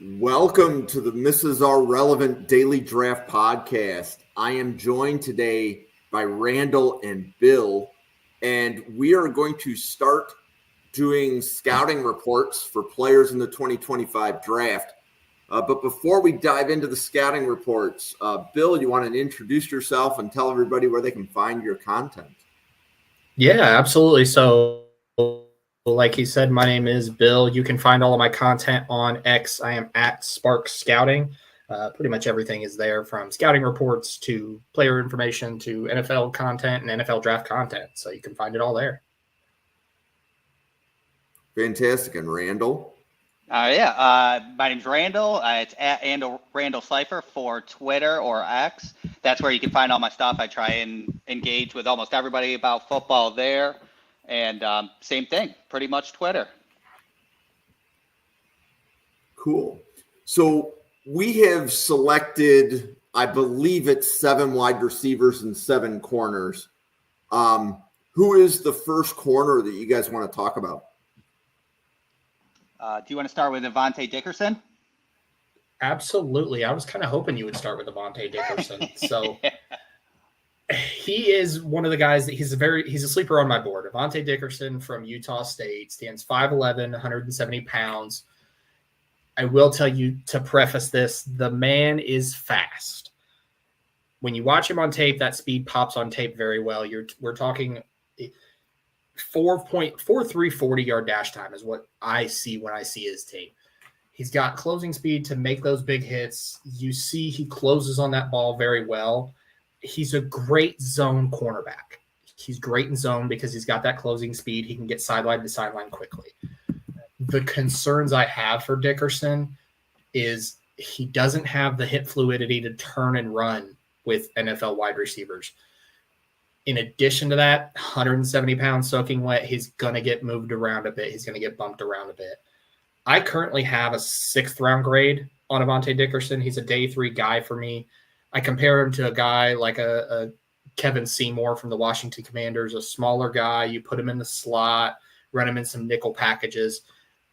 Welcome to the Mrs. R Relevant Daily Draft Podcast. I am joined today by Randall and Bill, and we are going to start doing scouting reports for players in the 2025 draft. But before we dive into the scouting reports, Bill, you want to introduce yourself and tell everybody where they can find your content? Yeah, absolutely. So, like he said, my name is Bill. You can find all of my content on X. I am at Spark Scouting. Pretty much everything is there, from scouting reports to player information to NFL content and NFL draft content. So you can find it all there. Fantastic. And Randall? My name's Randall. It's at Randall Cypher for Twitter or X. That's where you can find all my stuff. I try and engage with almost everybody about football there. And same thing, pretty much Twitter. Cool. So we have selected, I believe it's 7 wide receivers and 7 corners. Who is the first corner that you guys want to talk about? Do you want to start with Avante Dickerson? Absolutely. I was kind of hoping you would start with Avante Dickerson. So he is one of the guys that he's a sleeper on my board. Avante Dickerson from Utah State, stands 5'11", 170 pounds. I will tell you, to preface this, the man is fast. When you watch him on tape, that speed pops on tape very well. We're talking 4.43 40-yard dash time is what I see when I see his tape. He's got closing speed to make those big hits. You see he closes on that ball very well. He's a great zone cornerback. He's great in zone because he's got that closing speed. He can get sideline to sideline quickly. The concerns I have for Dickerson is he doesn't have the hip fluidity to turn and run with NFL wide receivers. In addition to that, 170 pounds soaking wet, he's going to get moved around a bit. He's going to get bumped around a bit. I currently have a 6th round grade on Avante Dickerson. He's a day 3 guy for me. I compare him to a guy like a Kevin Seymour from the Washington Commanders, a smaller guy. You put him in the slot, run him in some nickel packages,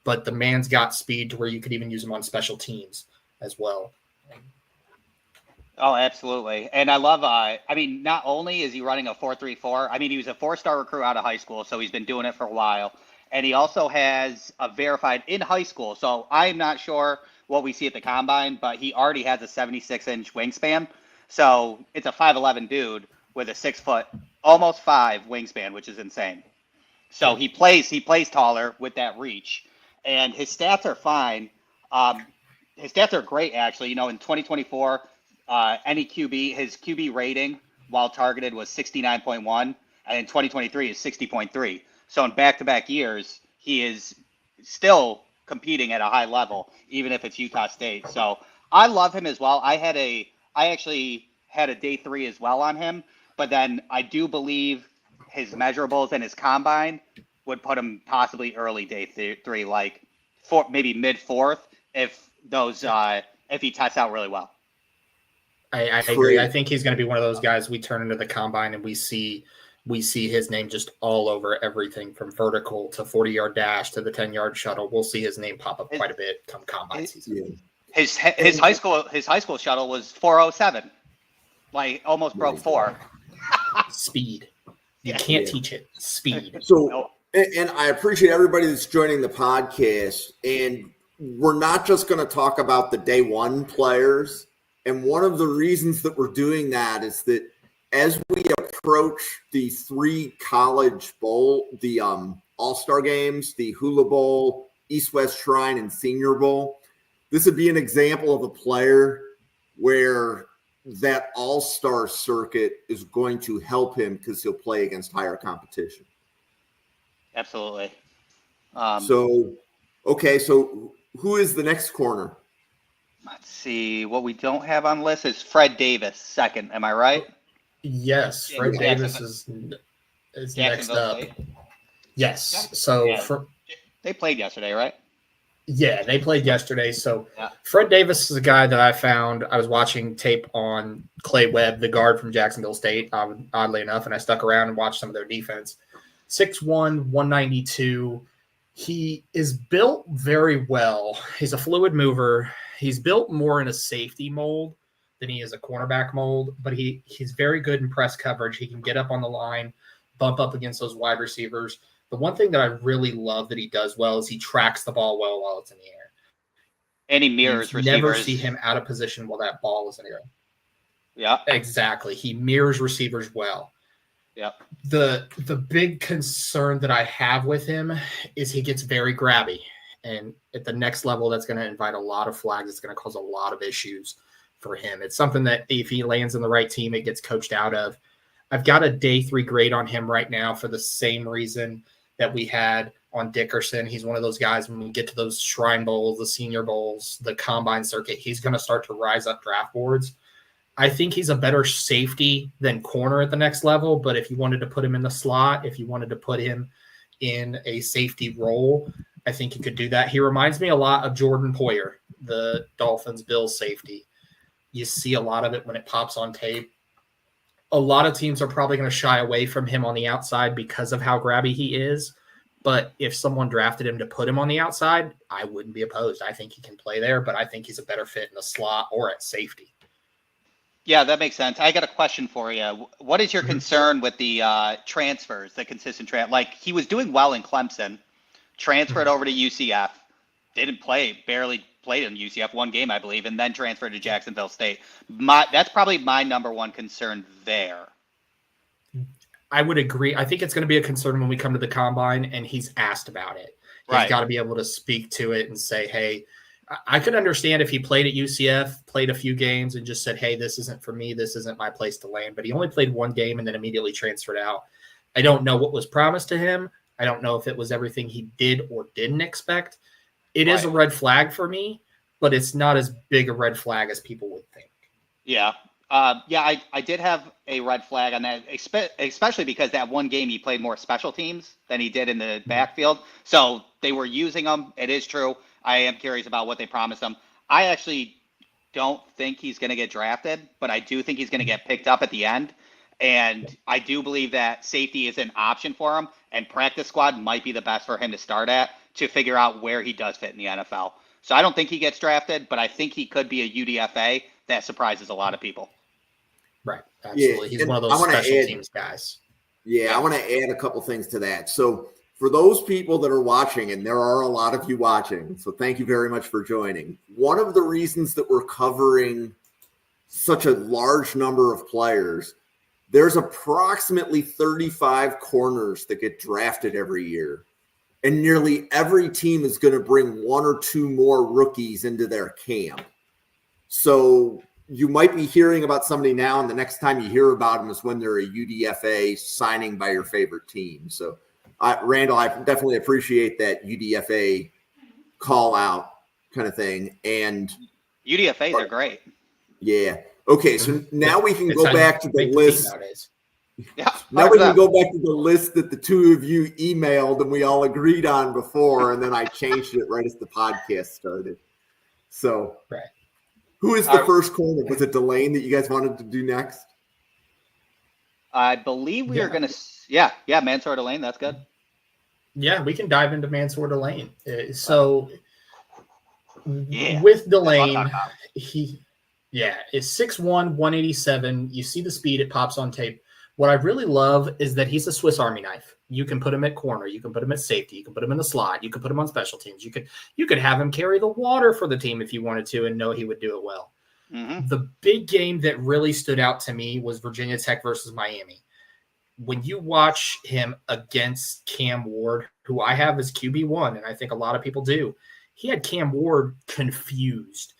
but the man's got speed to where you could even use him on special teams as well. Oh, absolutely. And I love, not only is he running a 4.34, he was a 4-star recruit out of high school, so he's been doing it for a while. And he also has a verified in high school. So I'm not sure what we see at the combine, but he already has a 76-inch wingspan. So it's a 5'11" dude with a 6 foot, almost 5 wingspan, which is insane. So he plays taller with that reach, and his stats are fine. His stats are great, actually. In 2024, any QB, his QB rating while targeted was 69.1, and in 2023 is 60.3. So in back-to-back years, he is still competing at a high level, even if it's Utah State. So I love him as well. I actually had a day 3 as well on him, but then I do believe his measurables and his combine would put him possibly early day 3, like maybe mid 4th, if he tests out really well. I agree. I think he's going to be one of those guys we turn into the combine and we see his name just all over everything, from vertical to 40-yard dash to the 10-yard shuttle. We'll see his name pop up quite a bit come combine season. His high school shuttle was 4.07, like almost broke 4. Speed. You can't teach it. Speed. So, and I appreciate everybody that's joining the podcast. And we're not just going to talk about the day 1 players. And one of the reasons that we're doing that is that as we approach the 3 college bowl, the All-Star games, the Hula Bowl, East-West Shrine, and Senior Bowl, this would be an example of a player where that All-Star circuit is going to help him because he'll play against higher competition. Absolutely. So who is the next corner? Let's see. What we don't have on the list is Fred Davis, 2nd. Am I right? Yes, Fred Davis is next up. Yes. So they played yesterday, right? Yeah, they played yesterday. So Fred Davis is a guy that I found. I was watching tape on Clay Webb, the guard from Jacksonville State, oddly enough, and I stuck around and watched some of their defense. 6'1", 192. He is built very well. He's a fluid mover. he's built more in a safety mold than he is a cornerback mold, but he's very good in press coverage. He can get up on the line, bump up against those wide receivers. The one thing that I really love that he does well is he tracks the ball well while it's in the air. And he mirrors receivers. Never see him out of position while that ball is in the air. Yeah. Exactly. He mirrors receivers well. Yeah. The big concern that I have with him is he gets very grabby. And at the next level, that's going to invite a lot of flags. It's going to cause a lot of issues for him. It's something that if he lands in the right team, it gets coached out of. I've got a day 3 grade on him right now for the same reason that we had on Dickerson. He's one of those guys, when we get to those Shrine Bowls, the Senior Bowls, the Combine circuit, he's going to start to rise up draft boards. I think he's a better safety than corner at the next level, but if you wanted to put him in the slot, if you wanted to put him in a safety role, I think he could do that. He reminds me a lot of Jordan Poyer, the Dolphins-Bills safety. You see a lot of it when it pops on tape. A lot of teams are probably going to shy away from him on the outside because of how grabby he is. But if someone drafted him to put him on the outside, I wouldn't be opposed. I think he can play there, but I think he's a better fit in the slot or at safety. Yeah, that makes sense. I got a question for you. What is your concern with the transfers, the consistent like he was doing well in Clemson, transferred over to UCF, barely played in UCF one game, I believe, and then transferred to Jacksonville State. That's probably my number one concern there. I would agree. I think it's going to be a concern when we come to the Combine and he's asked about it. He's got to be able to speak to it and say, hey, I could understand if he played at UCF, played a few games and just said, hey, this isn't for me. This isn't my place to land. But he only played one game and then immediately transferred out. I don't know what was promised to him. I don't know if it was everything he did or didn't expect. It is a red flag for me, but it's not as big a red flag as people would think. Yeah. I did have a red flag on that, especially because that one game he played more special teams than he did in the backfield. So they were using him. It is true. I am curious about what they promised him. I actually don't think he's going to get drafted, but I do think he's going to get picked up at the end. And I do believe that safety is an option for him, and practice squad might be the best for him to start at to figure out where he does fit in the NFL. So I don't think he gets drafted, but I think he could be a UDFA that surprises a lot of people. Right. Absolutely. He's one of those special teams guys. Yeah, I want to add a couple things to that. So for those people that are watching, and there are a lot of you watching, so thank you very much for joining. One of the reasons that we're covering such a large number of players, there's approximately 35 corners that get drafted every year. And nearly every team is going to bring one or two more rookies into their camp. So you might be hearing about somebody now, and the next time you hear about them is when they're a UDFA signing by your favorite team. So, Randall, I definitely appreciate that UDFA call out kind of thing. And UDFAs are great. Yeah. Okay, so now we can go back to the list. Yeah, now we can go back to the list that the two of you emailed and we all agreed on before, and then I changed it right as the podcast started. So, who is the first corner? Was it Delane that you guys wanted to do next? I believe we are going to – Mansoor Delane. That's good. Yeah, we can dive into Mansoor Delane. With Delane, is 6'1", 187. You see the speed, it pops on tape. What I really love is that he's a Swiss Army knife. You can put him at corner. You can put him at safety. You can put him in the slot. You can put him on special teams. You could have him carry the water for the team if you wanted to and know he would do it well. Mm-hmm. The big game that really stood out to me was Virginia Tech versus Miami. When you watch him against Cam Ward, who I have as QB1, and I think a lot of people do, he had Cam Ward confused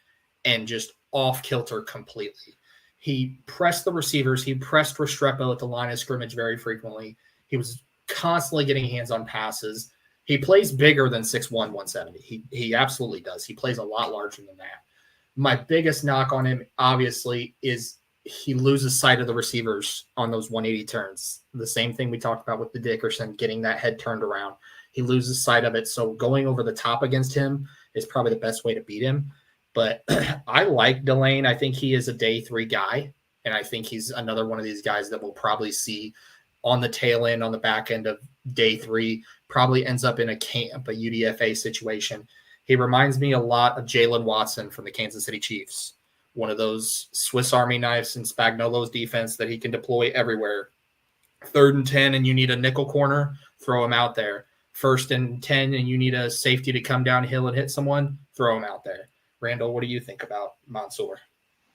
and just off kilter completely. He pressed the receivers. He pressed Restrepo at the line of scrimmage very frequently. He was constantly getting hands on passes. He plays bigger than 6'1", 170. He absolutely does. He plays a lot larger than that. My biggest knock on him, obviously, is he loses sight of the receivers on those 180 turns. The same thing we talked about with the Dickerson, getting that head turned around. He loses sight of it. So going over the top against him is probably the best way to beat him. But I like Delane. I think he is a day 3 guy, and I think he's another one of these guys that we'll probably see on the tail end, on the back end of day 3, probably ends up in a camp, a UDFA situation. He reminds me a lot of Jalen Watson from the Kansas City Chiefs, one of those Swiss Army knives in Spagnuolo's defense that he can deploy everywhere. 3rd and 10 and you need a nickel corner, throw him out there. 1st and 10 and you need a safety to come downhill and hit someone, throw him out there. Randall, what do you think about Mansoor?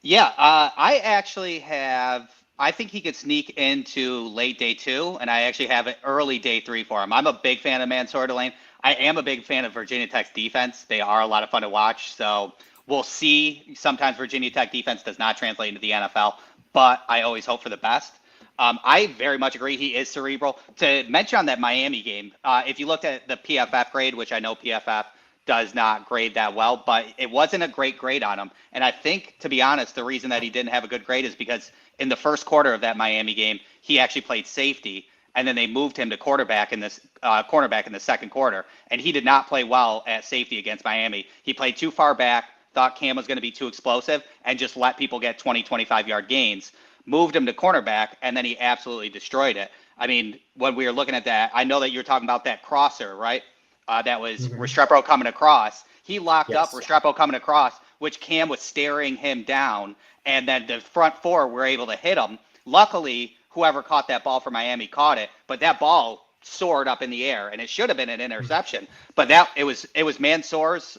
Yeah, I think he could sneak into late day 2, and I actually have an early day 3 for him. I'm a big fan of Mansoor Delane. I am a big fan of Virginia Tech's defense. They are a lot of fun to watch, so we'll see. Sometimes Virginia Tech defense does not translate into the NFL, but I always hope for the best. I very much agree he is cerebral. To mention on that Miami game, if you looked at the PFF grade, which I know PFF does not grade that well, but it wasn't a great grade on him. And I think, to be honest, the reason that he didn't have a good grade is because in the first quarter of that Miami game, he actually played safety, and then they moved him to cornerback in the second quarter, and he did not play well at safety against Miami. He played too far back, thought Cam was going to be too explosive, and just let people get 20, 25-yard gains. Moved him to cornerback, and then he absolutely destroyed it. I mean, when we were looking at that, I know that you're talking about that crosser, right? That was Restrepo coming across. He locked up Restrepo coming across, which Cam was staring him down, and then the front 4 were able to hit him. Luckily, whoever caught that ball for Miami caught it, but that ball soared up in the air, and it should have been an interception. But it was Mansoor's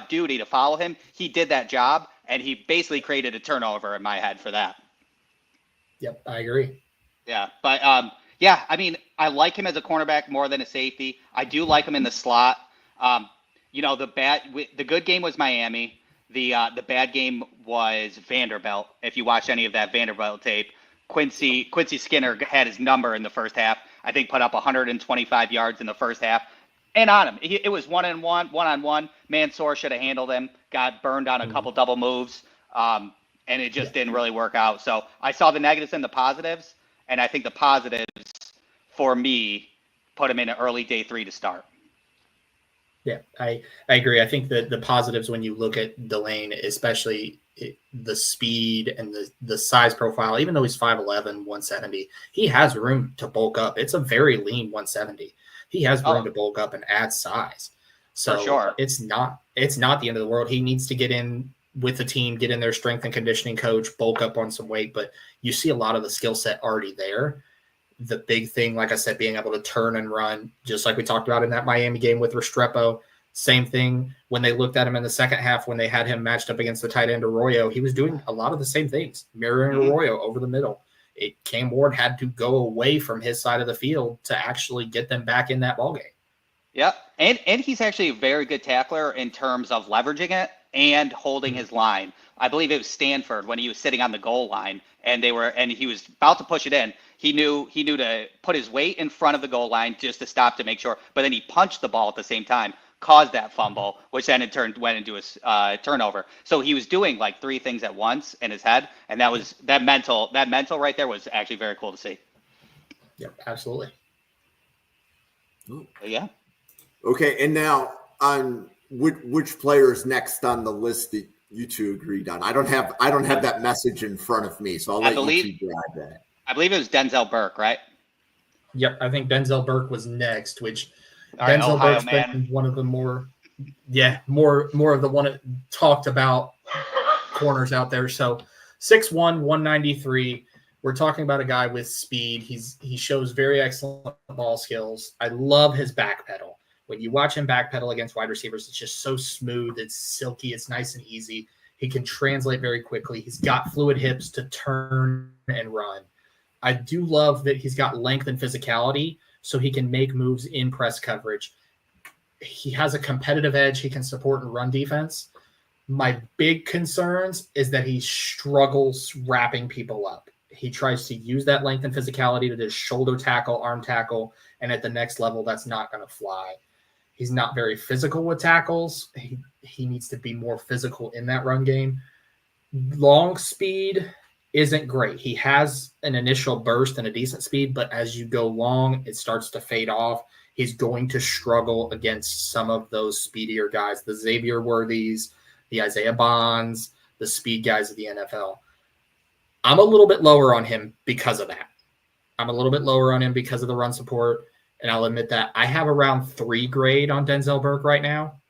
duty to follow him. He did that job, and he basically created a turnover in my head for that. Yep, I agree. Yeah, but I mean, I like him as a cornerback more than a safety. I do like him in the slot. The good game was Miami. The bad game was Vanderbilt. If you watch any of that Vanderbilt tape, Quincy Skinner had his number in the first half. I think put up 125 yards in the first half. And on him, it was one-on-one. Mansoor should have handled him. Got burned on a couple double moves. And it just didn't really work out. So I saw the negatives and the positives, and I think the positives for me put him in an early day 3 to start. Yeah, I agree. I think that the positives when you look at Delane, especially the speed and the size profile, even though he's 5'11", 170, he has room to bulk up. It's a very lean 170. He has room to bulk up and add size. So for sure. It's not the end of the world. He needs to get in with the team, get in their strength and conditioning coach, bulk up on some weight, but you see a lot of the skill set already there. The big thing, like I said, being able to turn and run, just like we talked about in that Miami game with Restrepo. Same thing when they looked at him in the second half, when they had him matched up against the tight end Arroyo, he was doing a lot of the same things, mirroring Arroyo over the middle. Cam Ward had to go away from his side of the field to actually get them back in that ballgame. Yep. And he's actually a very good tackler in terms of leveraging it and holding his line. I believe it was Stanford when he was sitting on the goal line and he was about to push it in. He knew to put his weight in front of the goal line just to stop to make sure, but then he punched the ball at the same time, caused that fumble, which then in turn went into a turnover. So he was doing like 3 things at once in his head, and that mental right there was actually very cool to see. Yep, absolutely. Yeah. Okay, and now on which player is next on the list that you two agreed on? I don't have that message in front of me, so I'll let you two grab that. I believe it was Denzel Burke, right? Yep, I think Denzel Burke was next, which right, Denzel Ohio Burke's man. been one of the more of the one talked about corners out there. So 6'1", 193. We're talking about a guy with speed. He shows very excellent ball skills. I love his back pedal. When you watch him backpedal against wide receivers, it's just so smooth. It's silky. It's nice and easy. He can translate very quickly. He's got fluid hips to turn and run. I do love that he's got length and physicality, so he can make moves in press coverage. He has a competitive edge. He can support and run defense. My big concerns is that he struggles wrapping people up. He tries to use that length and physicality to just shoulder tackle, arm tackle, and at the next level, that's not going to fly. He's not very physical with tackles. He needs to be more physical in that run game. Long speed isn't great. He has an initial burst and a decent speed, but as you go long, it starts to fade off. He's going to struggle against some of those speedier guys, the Xavier Worthies, the Isaiah Bonds, the speed guys of the NFL. I'm a little bit lower on him because of that. I'm a little bit lower on him because of the run support. And I'll admit that I have around 3 grade on Denzel Burke right now.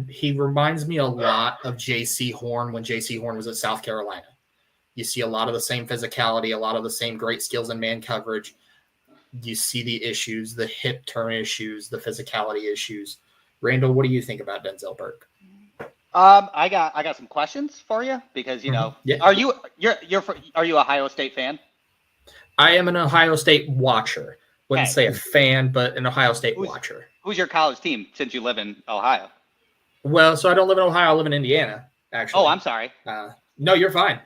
He reminds me a lot of J.C. Horn when J.C. Horn was at South Carolina. You see a lot of the same physicality, a lot of the same great skills in man coverage. You see the issues, the hip turn issues, the physicality issues. Randall, what do you think about Denzel Burke? I got some questions for you because Yeah. are you Ohio State fan? I am an Ohio State watcher. Wouldn't Okay. say a fan, but an Ohio State watcher. Who's your college team since you live in Ohio? Well, so I don't live in Ohio. I live in Indiana, actually. Oh, I'm sorry. No, you're fine.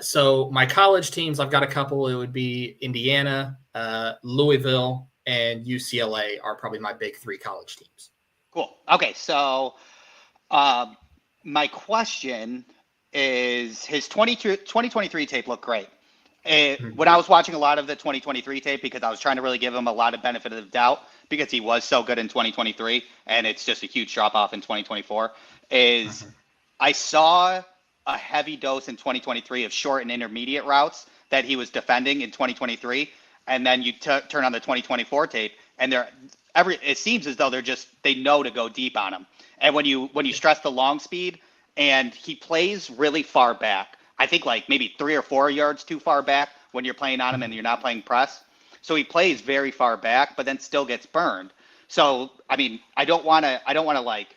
So my college teams, I've got a couple. It would be Indiana, Louisville, and UCLA are probably my big 3 college teams. Cool. Okay, so my question is his 2023 tape looked great. When I was watching a lot of the 2023 tape, because I was trying to really give him a lot of benefit of the doubt because he was so good in 2023 and it's just a huge drop off in 2024, I saw a heavy dose in 2023 of short and intermediate routes that he was defending in 2023. And then you turn on the 2024 tape and it seems as though they know to go deep on him. And when you stress the long speed and he plays really far back, I think like maybe 3 or 4 yards too far back when you're playing on him and you're not playing press. So he plays very far back, but then still gets burned. So, I mean, I don't want to like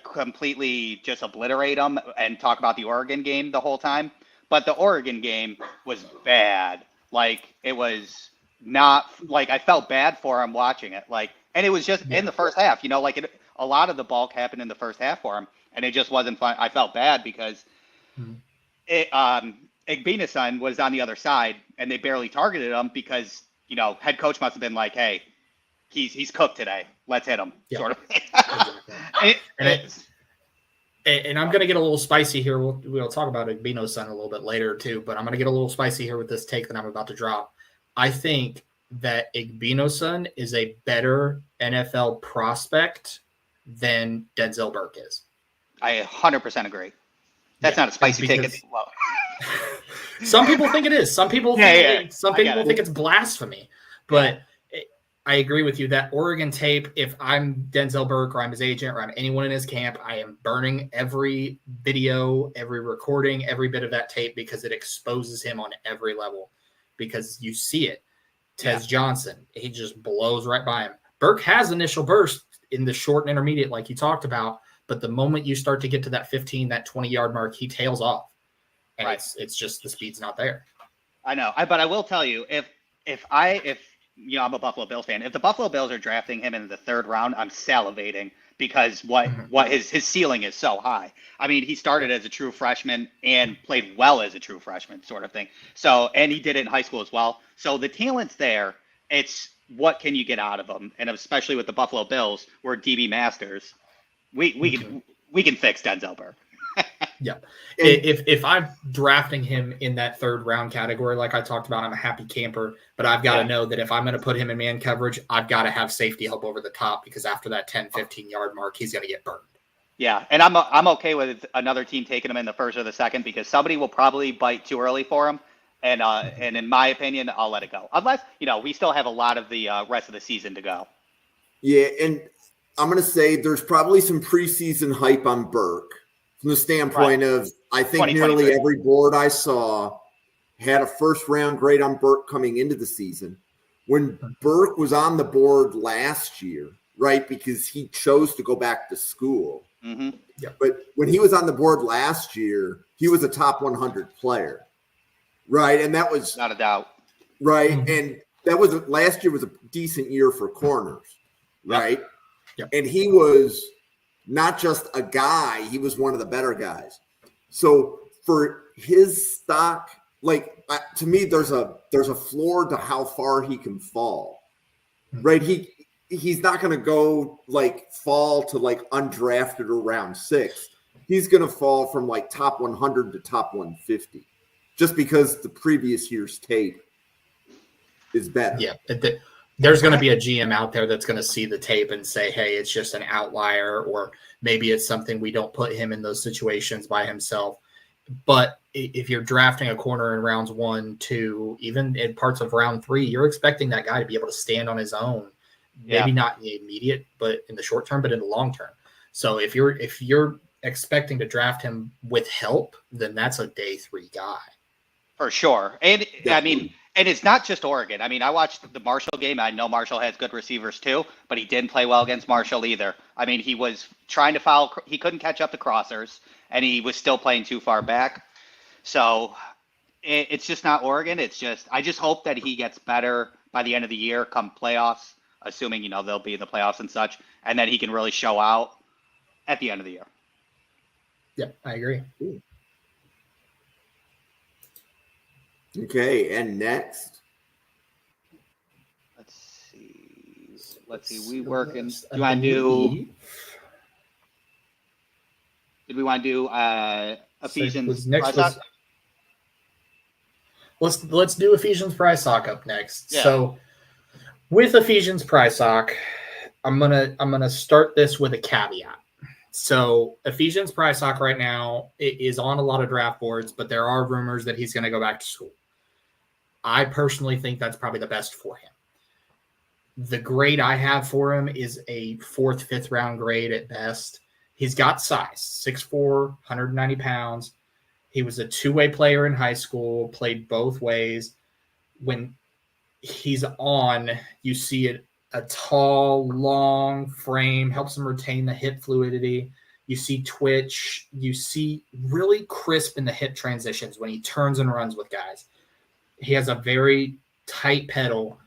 completely just obliterate him and talk about the Oregon game the whole time. But the Oregon game was bad. Like it was not like I felt bad for him watching it. Like, and it was just in the first half, a lot of the bulk happened in the first half for him and it just wasn't fun. I felt bad because Igbinosun was on the other side and they barely targeted him because, head coach must have been like, hey, he's cooked today. Let's hit him. Yeah. Sort of. And I'm going to get a little spicy here. We'll talk about Igbinosun a little bit later too, but I'm going to get a little spicy here with this take that I'm about to drop. I think that Igbinosun is a better NFL prospect than Denzel Burke is. I 100% agree. That's not a spicy take. Well. Some people think it is. Some people think it's blasphemy. But I agree with you. That Oregon tape, if I'm Denzel Burke or I'm his agent or I'm anyone in his camp, I am burning every video, every recording, every bit of that tape because it exposes him on every level. Because you see it. Tez Johnson, he just blows right by him. Burke has initial burst in the short and intermediate like you talked about. But the moment you start to get to that 15, that 20-yard mark, he tails off. And it's just the speed's not there. I know. But I will tell you, if I'm a Buffalo Bills fan, if the Buffalo Bills are drafting him in the 3rd round, I'm salivating because what his ceiling is so high. I mean, he started as a true freshman and played well as a true freshman sort of thing. So, and he did it in high school as well. So the talent's there. It's what can you get out of him? And especially with the Buffalo Bills, we're DB masters. We can fix Denzel Burke. Yeah. If I'm drafting him in that 3rd round category, like I talked about, I'm a happy camper, but I've got to know that if I'm going to put him in man coverage, I've got to have safety help over the top because after that 10, 15-yard mark, he's going to get burned. Yeah. And I'm okay with another team taking him in the 1st or the 2nd because somebody will probably bite too early for him. And in my opinion, I'll let it go. Unless, we still have a lot of the rest of the season to go. Yeah. And I'm going to say there's probably some preseason hype on Burke. From the standpoint of, I think nearly every board I saw had a 1st round grade on Burke coming into the season. When Burke was on the board last year, right, because he chose to go back to school. Mm-hmm. Yeah. But when he was on the board last year, he was a top 100 player, right? And that was not a doubt, right? Mm-hmm. And that was last year was a decent year for corners, right? Yep. And he was not just a guy, he was one of the better guys. So for his stock, like to me, there's a floor to how far he can fall, right? He's not going to go like fall to like undrafted or round 6. He's going to fall from like top 100 to top 150 just because the previous year's tape is better. Yeah. There's going to be a GM out there that's going to see the tape and say, hey, it's just an outlier, or maybe it's something we don't put him in those situations by himself. But if you're drafting a corner in rounds 1, 2, even in parts of round 3, you're expecting that guy to be able to stand on his own. Maybe not in the immediate, but in the short term, but in the long term. So if you're expecting to draft him with help, then that's a day 3 guy. For sure. And I mean, and it's not just Oregon. I mean, I watched the Marshall game. I know Marshall has good receivers too, but he didn't play well against Marshall either. I mean, he was trying to foul. He couldn't catch up to crossers, and he was still playing too far back. So it's just not Oregon. It's just, I just hope that he gets better by the end of the year come playoffs, assuming, you know, they'll be in the playoffs and such, and then he can really show out at the end of the year. Yep, I agree. Ooh. Okay, and next. Let's see. We working. Do you want to do? Did we want to do Ephesians Prysock? Let's do Ephesians Prysock up next. Yeah. So with Ephesians Prysock, I'm gonna start this with a caveat. So Ephesians Prysock right now is on a lot of draft boards, but there are rumors that he's going to go back to school. I personally think that's probably the best for him. The grade I have for him is a 4th, 5th round grade at best. He's got size, 6'4", 190 pounds. He was a 2-way player in high school, played both ways. When he's on, you see a tall, long frame, helps him retain the hip fluidity. You see twitch. You see really crisp in the hip transitions when he turns and runs with guys. He has a very tight pedal.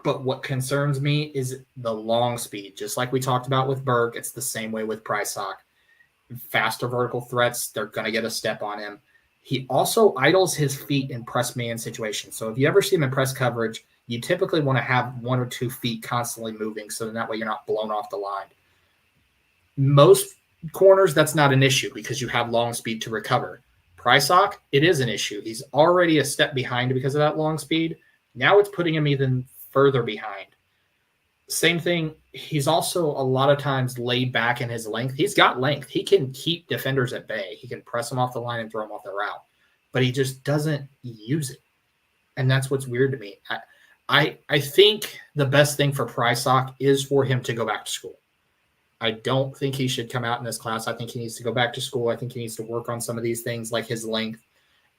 But what concerns me is the long speed. Just like we talked about with Burke, it's the same way with Prysock. Faster vertical threats, they're going to get a step on him. He also idles his feet in press man situations. So if you ever see him in press coverage, you typically want to have 1 or 2 feet constantly moving so that way you're not blown off the line. Most corners, that's not an issue because you have long speed to recover. Prysock, it is an issue. He's already a step behind because of that long speed. Now it's putting him even further behind. Same thing, he's also a lot of times laid back in his length. He's got length. He can keep defenders at bay. He can press them off the line and throw them off the route. But he just doesn't use it. And that's what's weird to me. I think the best thing for Prysock is for him to go back to school. I don't think he should come out in this class. I think he needs to go back to school. I think he needs to work on some of these things like his length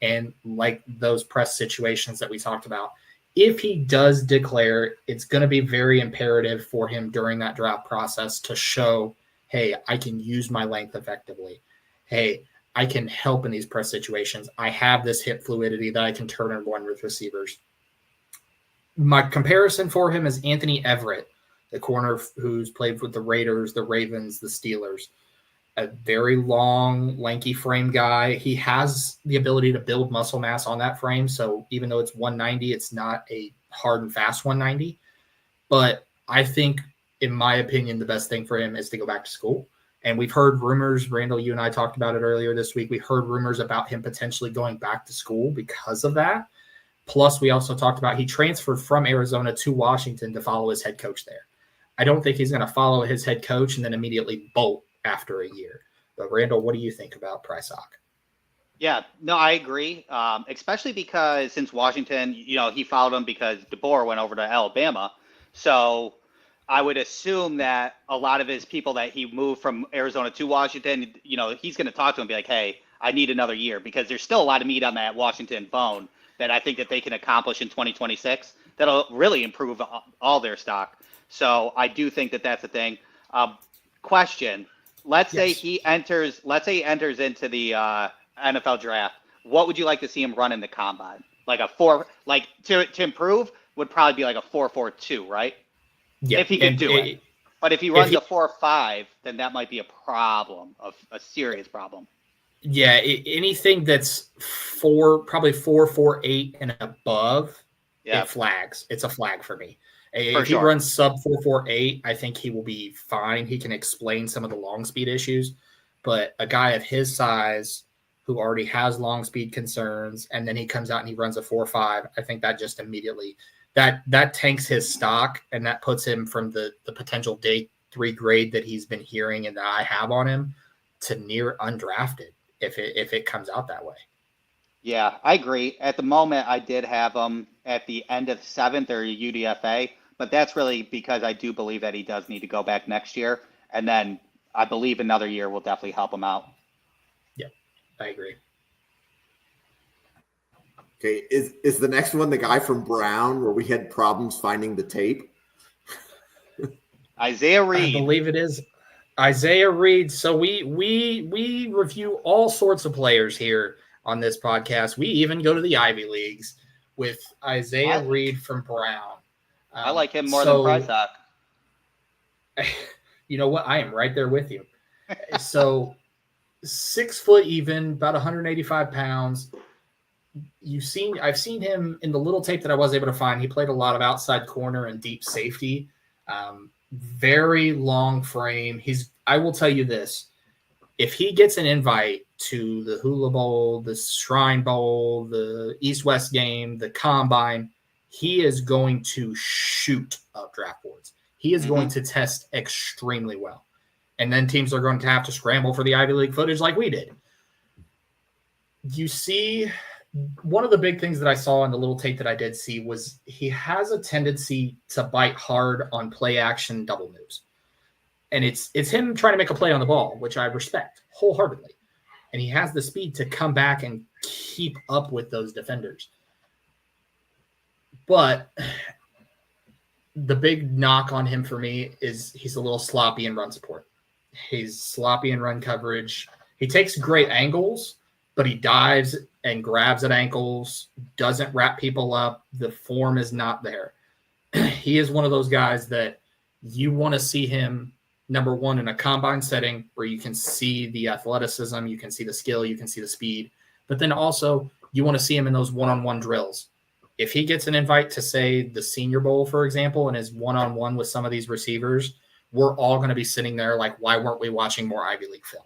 and like those press situations that we talked about. If he does declare, it's going to be very imperative for him during that draft process to show, hey, I can use my length effectively. Hey, I can help in these press situations. I have this hip fluidity that I can turn and run with receivers. My comparison for him is Anthony Everett, the corner who's played with the Raiders, the Ravens, the Steelers. A very long, lanky frame guy. He has the ability to build muscle mass on that frame. So even though it's 190, it's not a hard and fast 190. But I think, in my opinion, the best thing for him is to go back to school. And we've heard rumors, Randall, you and I talked about it earlier this week. We heard rumors about him potentially going back to school because of that. Plus, we also talked about he transferred from Arizona to Washington to follow his head coach there. I don't think he's going to follow his head coach and then immediately bolt after a year. But Randall, what do you think about Prysock? Yeah, no, I agree. Especially because since Washington, you know, he followed him because DeBoer went over to Alabama. So I would assume that a lot of his people that he moved from Arizona to Washington, you know, he's going to talk to him and be like, hey, I need another year, because there's still a lot of meat on that Washington bone that I think that they can accomplish in 2026 that'll really improve all their stock. So I do think that that's a thing. Question. Let's say he enters into the NFL draft. What would you like to see him run in the combine? Like a 4, like to improve would probably be like a 4.42, right? Yeah. If he could do it. But if he runs a 4.5, then that might be a problem, a serious problem. Yeah, anything that's probably 4.48 and above, it flags. It's a flag for me. If he runs sub 4.48, I think he will be fine. He can explain some of the long speed issues. But a guy of his size who already has long speed concerns, and then he comes out and he runs a 4.5, I think that just immediately that tanks his stock, and that puts him from the potential day 3 grade that he's been hearing and that I have on him to near undrafted if it comes out that way. Yeah, I agree. At the moment, I did have him at the end of 7th or UDFA, but that's really because I do believe that he does need to go back next year. And then I believe another year will definitely help him out. Yeah, I agree. Okay, is the next one the guy from Brown where we had problems finding the tape? Isaiah Reed. I believe it is Isaiah Reed. So we review all sorts of players here on this podcast. We even go to the Ivy Leagues with Isaiah Reed from Brown. I like him more than Prysock. You know what? I am right there with you. So 6 foot even, about 185 pounds. I've seen him in the little tape that I was able to find. He played a lot of outside corner and deep safety. Very long frame. I will tell you this. If he gets an invite to the Hula Bowl, the Shrine Bowl, the East-West game, the Combine, he is going to shoot up draft boards. He is going to test extremely well. And then teams are going to have to scramble for the Ivy League footage like we did. You see, one of the big things that I saw in the little tape that I did see was he has a tendency to bite hard on play action double moves. And it's him trying to make a play on the ball, which I respect wholeheartedly. And he has the speed to come back and keep up with those defenders. But the big knock on him for me is he's a little sloppy in run support. He's sloppy in run coverage. He takes great angles, but he dives and grabs at ankles, doesn't wrap people up. The form is not there. He is one of those guys that you want to see him, number one, in a combine setting where you can see the athleticism, you can see the skill, you can see the speed. But then also you want to see him in those one-on-one drills. If he gets an invite to, say, the Senior Bowl, for example, and is one-on-one with some of these receivers, we're all going to be sitting there like, why weren't we watching more Ivy League film?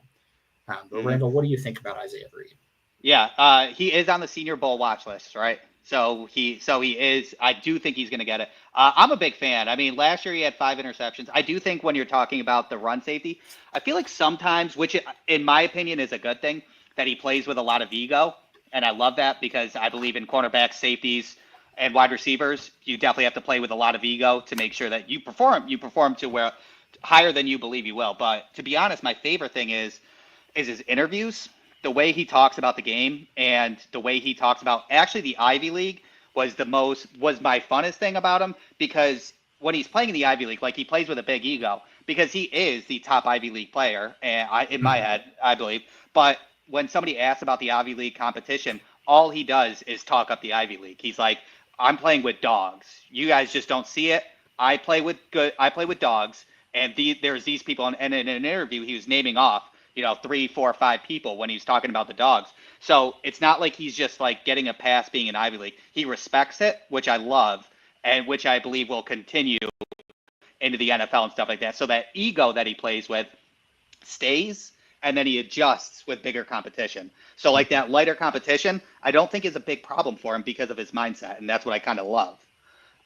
But Randall, what do you think about Isaiah Reed? Yeah, he is on the Senior Bowl watch list, right? So he is. I do think he's going to get it. I'm a big fan. I mean, last year he had 5 interceptions. I do think when you're talking about the run safety, I feel like sometimes, which in my opinion is a good thing, that he plays with a lot of ego. And I love that because I believe in cornerbacks, safeties, and wide receivers, you definitely have to play with a lot of ego to make sure that you perform to where higher than you believe you will. But to be honest, my favorite thing is his interviews, the way he talks about the game and the way he talks about actually the Ivy League was my funnest thing about him, because when he's playing in the Ivy League, like, he plays with a big ego because he is the top Ivy League player, and in my head, I believe. But when somebody asks about the Ivy League competition, all he does is talk up the Ivy League. He's like, I'm playing with dogs. You guys just don't see it. I play with dogs, and there's these people. And in an interview, he was naming off, 3, 4, 5 people when he was talking about the dogs. So it's not like he's just like getting a pass being in Ivy League. He respects it, which I love, and which I believe will continue into the NFL and stuff like that. So that ego that he plays with stays, and then he adjusts with bigger competition. So like that lighter competition, I don't think is a big problem for him because of his mindset, and that's what I kind of love.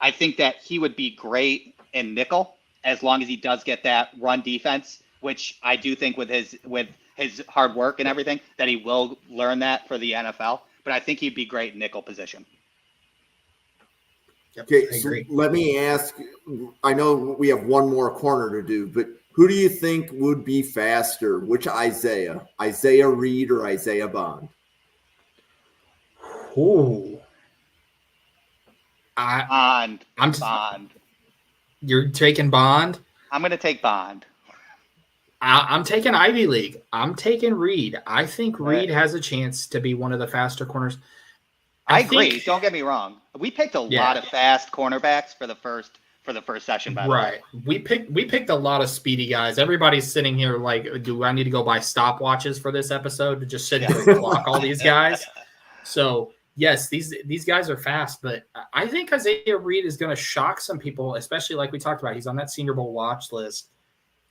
I think that he would be great in nickel as long as he does get that run defense, which I do think with his hard work and everything that he will learn that for the NFL. But I think he'd be great in nickel position. Yep, okay, I agree. So let me ask, I know we have one more corner to do, but who do you think would be faster? Which Isaiah Reed or Isaiah Bond? Ooh. Bond. You're taking Bond? I'm going to take Bond. I'm taking Ivy League. I'm taking Reed. I think Reed has a chance to be one of the faster corners. I agree. Don't get me wrong. We picked a lot of fast cornerbacks for the first session, by the way. Right. We picked a lot of speedy guys. Everybody's sitting here like, do I need to go buy stopwatches for this episode to just sit here and clock all these guys? So yes, these guys are fast, but I think Isaiah Reed is going to shock some people, especially like we talked about. He's on that Senior Bowl watch list.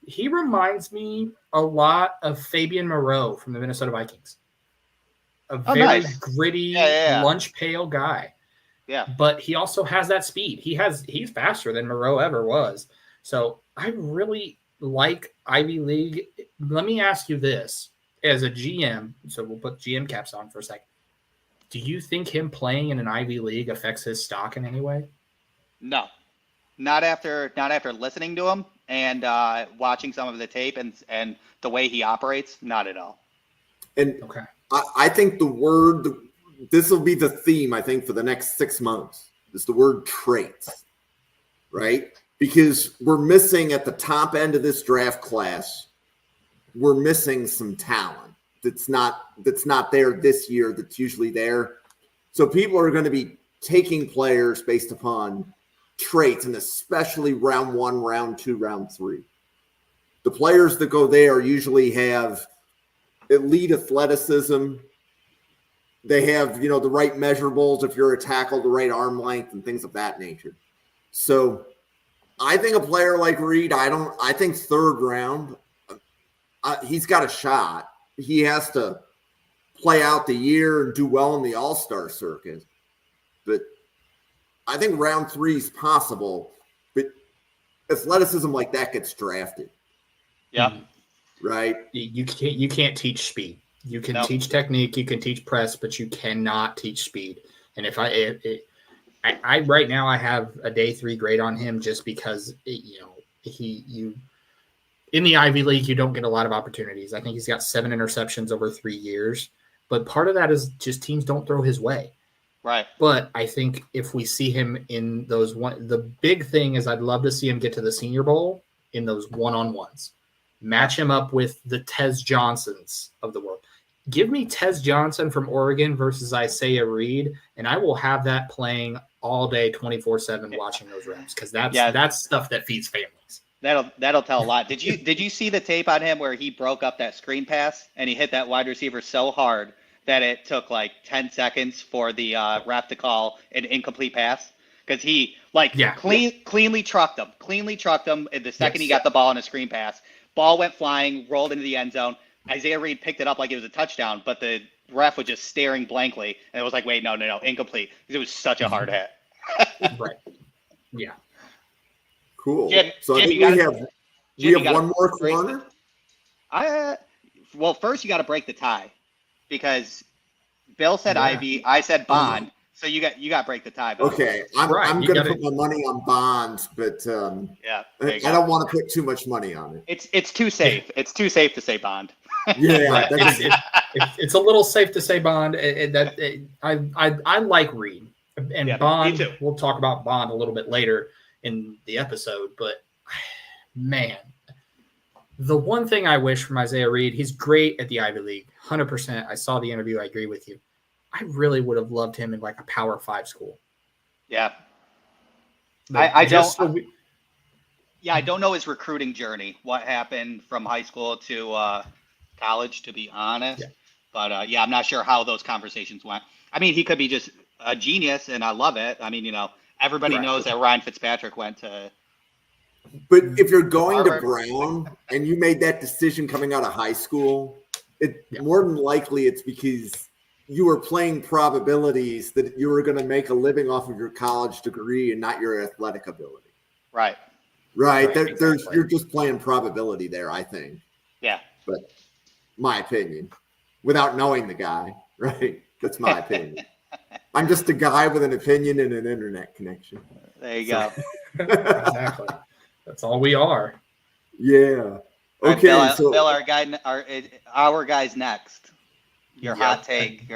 He reminds me a lot of Fabian Moreau from the Minnesota Vikings. A very gritty, lunch pail guy. Yeah. But he also has that speed. He's faster than Moreau ever was. So I really like Ivy League. Let me ask you this. As a GM, so we'll put GM caps on for a second. Do you think him playing in an Ivy League affects his stock in any way? No. Not after listening to him and watching some of the tape and the way he operates, not at all. And Okay. I think this will be the theme, I think, for the next 6 months, is the word traits, right? Because we're missing at the top end of this draft class, we're missing some talent that's not there this year that's usually there. So people are going to be taking players based upon traits, and especially round 1, round 2, round 3. The players that go there usually have elite athleticism. They have, the right measurables. If you're a tackle, the right arm length and things of that nature. So I think a player like Reed, I think 3rd round, he's got a shot. He has to play out the year and do well in the all-star circuit. But I think round 3 is possible. But athleticism like that gets drafted. Yeah. Right? You can't teach speed. You can teach technique, you can teach press, but you cannot teach speed. And if I right now I have a day 3 grade on him just because in the Ivy League you don't get a lot of opportunities. I think he's got 7 interceptions over 3 years, but part of that is just teams don't throw his way. Right. But I think if we see him in those the big thing is I'd love to see him get to the Senior Bowl in those one-on-ones. Match him up with the Tez Johnsons of the world. Give me Tez Johnson from Oregon versus Isaiah Reed, and I will have that playing all day, 24/7, watching those reps, because that's stuff that feeds families. That'll tell a lot. Did you see the tape on him where he broke up that screen pass and he hit that wide receiver so hard that it took like 10 seconds for the ref to call an incomplete pass? Because he cleanly trucked him. The second he got the ball on a screen pass, ball went flying, rolled into the end zone. Isaiah Reed picked it up like it was a touchdown, but the ref was just staring blankly, and it was like, wait, no, incomplete. Because it was such a hard hit. Right. Yeah. Cool. Jim, so I think we have one more corner. Well, first you got to break the tie, because Bill said Ivy, I said Bond. So you got to break the tie. Okay, I'm going to put my money on Bonds, but I don't want to put too much money on it. It's too safe. It's too safe to say Bond. Yeah, it's a little safe to say Bond. I like Reed and Bond. Me too. We'll talk about Bond a little bit later in the episode, but man, the one thing I wish from Isaiah Reed, he's great at the Ivy League, 100%. I saw the interview. I agree with you. I really would have loved him in like a Power 5 school. Yeah. I don't know his recruiting journey, what happened from high school to college, to be honest. Yeah. But I'm not sure how those conversations went. I mean, he could be just a genius, and I love it. I mean, everybody knows that Ryan Fitzpatrick went to. But if you're going to Brown and you made that decision coming out of high school, more than likely it's because you were playing probabilities that you were going to make a living off of your college degree and not your athletic ability. Right. Exactly. You're just playing probability there, I think. Yeah. But my opinion, without knowing the guy, right? That's my opinion. I'm just a guy with an opinion and an internet connection. There you go. Exactly. That's all we are. Yeah. Okay. Right, Bill, our guy's next. Your hot take.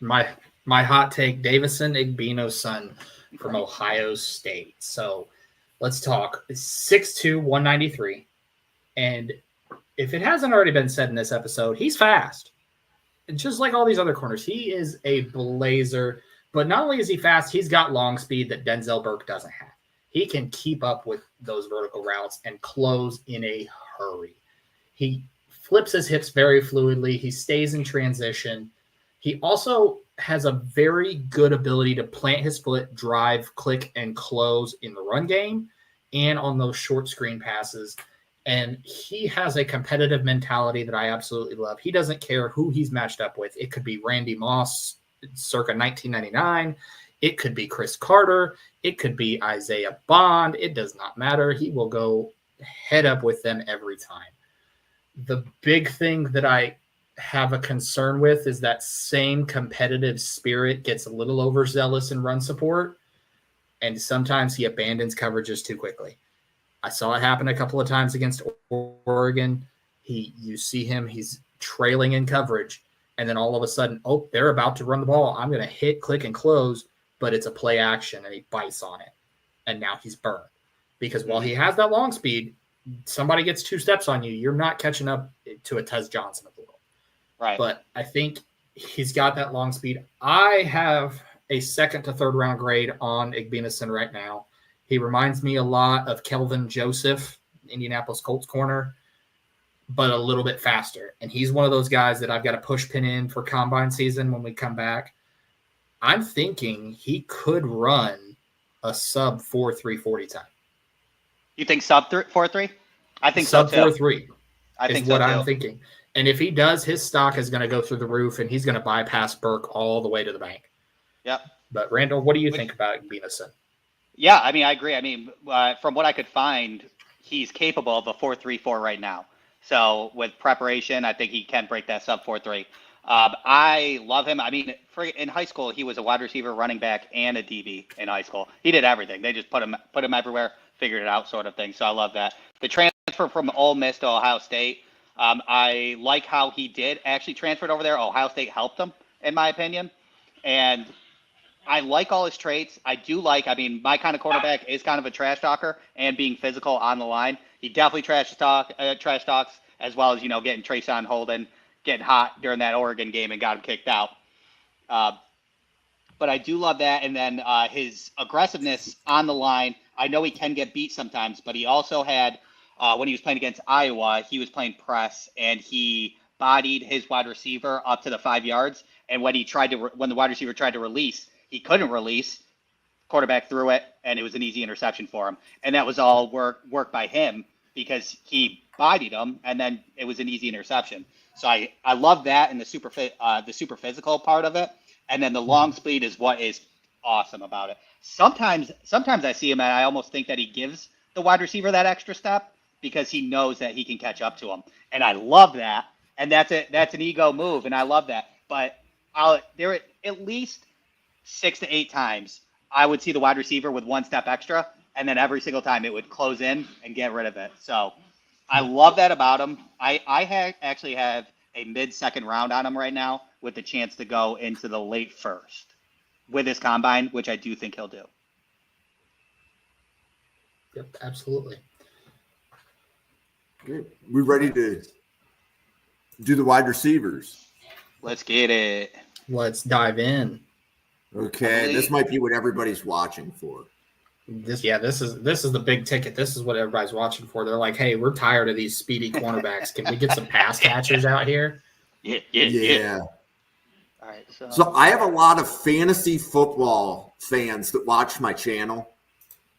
My hot take, Davison Igbinosun from Ohio State. So let's talk. 6'2", 193. And if it hasn't already been said in this episode, he's fast. And just like all these other corners, he is a blazer. But not only is he fast, he's got long speed that Denzel Burke doesn't have. He can keep up with those vertical routes and close in a hurry. He flips his hips very fluidly. He stays in transition. He also has a very good ability to plant his foot, drive, click, and close in the run game and on those short screen passes. And he has a competitive mentality that I absolutely love. He doesn't care who he's matched up with. It could be Randy Moss circa 1999. It could be Chris Carter. It could be Isaiah Bond. It does not matter. He will go head up with them every time. The big thing that I have a concern with is that same competitive spirit gets a little overzealous in run support, and sometimes he abandons coverages too quickly. I saw it happen a couple of times against Oregon. You see him, he's trailing in coverage, and then all of a sudden, they're about to run the ball. I'm going to hit, click, and close, but it's a play action, and he bites on it. And now he's burned. Because while he has that long speed, somebody gets 2 steps on you, you're not catching up to a Tez Johnson of the world. Right. But I think he's got that long speed. I have a 2nd to 3rd round grade on Igbinosun right now. He reminds me a lot of Kelvin Joseph, Indianapolis Colts corner, but a little bit faster. And he's one of those guys that I've got to push pin in for combine season when we come back. I'm thinking he could run a sub 4.3 40 time. You think sub 4.3? I think sub so too. 4.3 I think is what so I'm too. thinking. And if he does, his stock is going to go through the roof, and he's going to bypass Burke all the way to the bank. Yep. But Randall, what do you think about Igbinosun? Yeah, I mean, I agree. I mean, from what I could find, he's capable of a 4.34 right now. So with preparation, I think he can break that sub 4.3. I love him. I mean, in high school, he was a wide receiver, running back, and a DB in high school. He did everything. They just put him everywhere, figured it out, sort of thing. So I love that. The transfer from Ole Miss to Ohio State, I like how he did actually transferred over there. Ohio State helped him, in my opinion, and I like all his traits. I do like, I mean, my kind of quarterback is kind of a trash talker and being physical on the line. He definitely trash talks, as well as, getting Trayshawn Holden, getting hot during that Oregon game and got him kicked out. But I do love that. And then his aggressiveness on the line, I know he can get beat sometimes, but he also had, when he was playing against Iowa, he was playing press and he bodied his wide receiver up to the 5 yards. And when when the wide receiver tried to release, he couldn't release. Quarterback threw it, and it was an easy interception for him. And that was all work by him because he bodied him, and then it was an easy interception. So I love that and the super physical part of it. And then the long speed is what is awesome about it. Sometimes I see him, and I almost think that he gives the wide receiver that extra step because he knows that he can catch up to him. And I love that. And that's an ego move, and I love that. But there at least 6 to 8 times I would see the wide receiver with 1 step extra, and then every single time it would close in and get rid of it. So I love that about him. I actually have a mid-second round on him right now with the chance to go into the late first with his combine, which I do think he'll do. Yep, absolutely. Good. We ready to do the wide receivers? Let's get it. Let's dive in. Okay, this might be what everybody's watching for. This is the big ticket. This is what everybody's watching for. They're like, hey, we're tired of these speedy cornerbacks. Can we get some pass catchers out here? Yeah. All right. So I have a lot of fantasy football fans that watch my channel,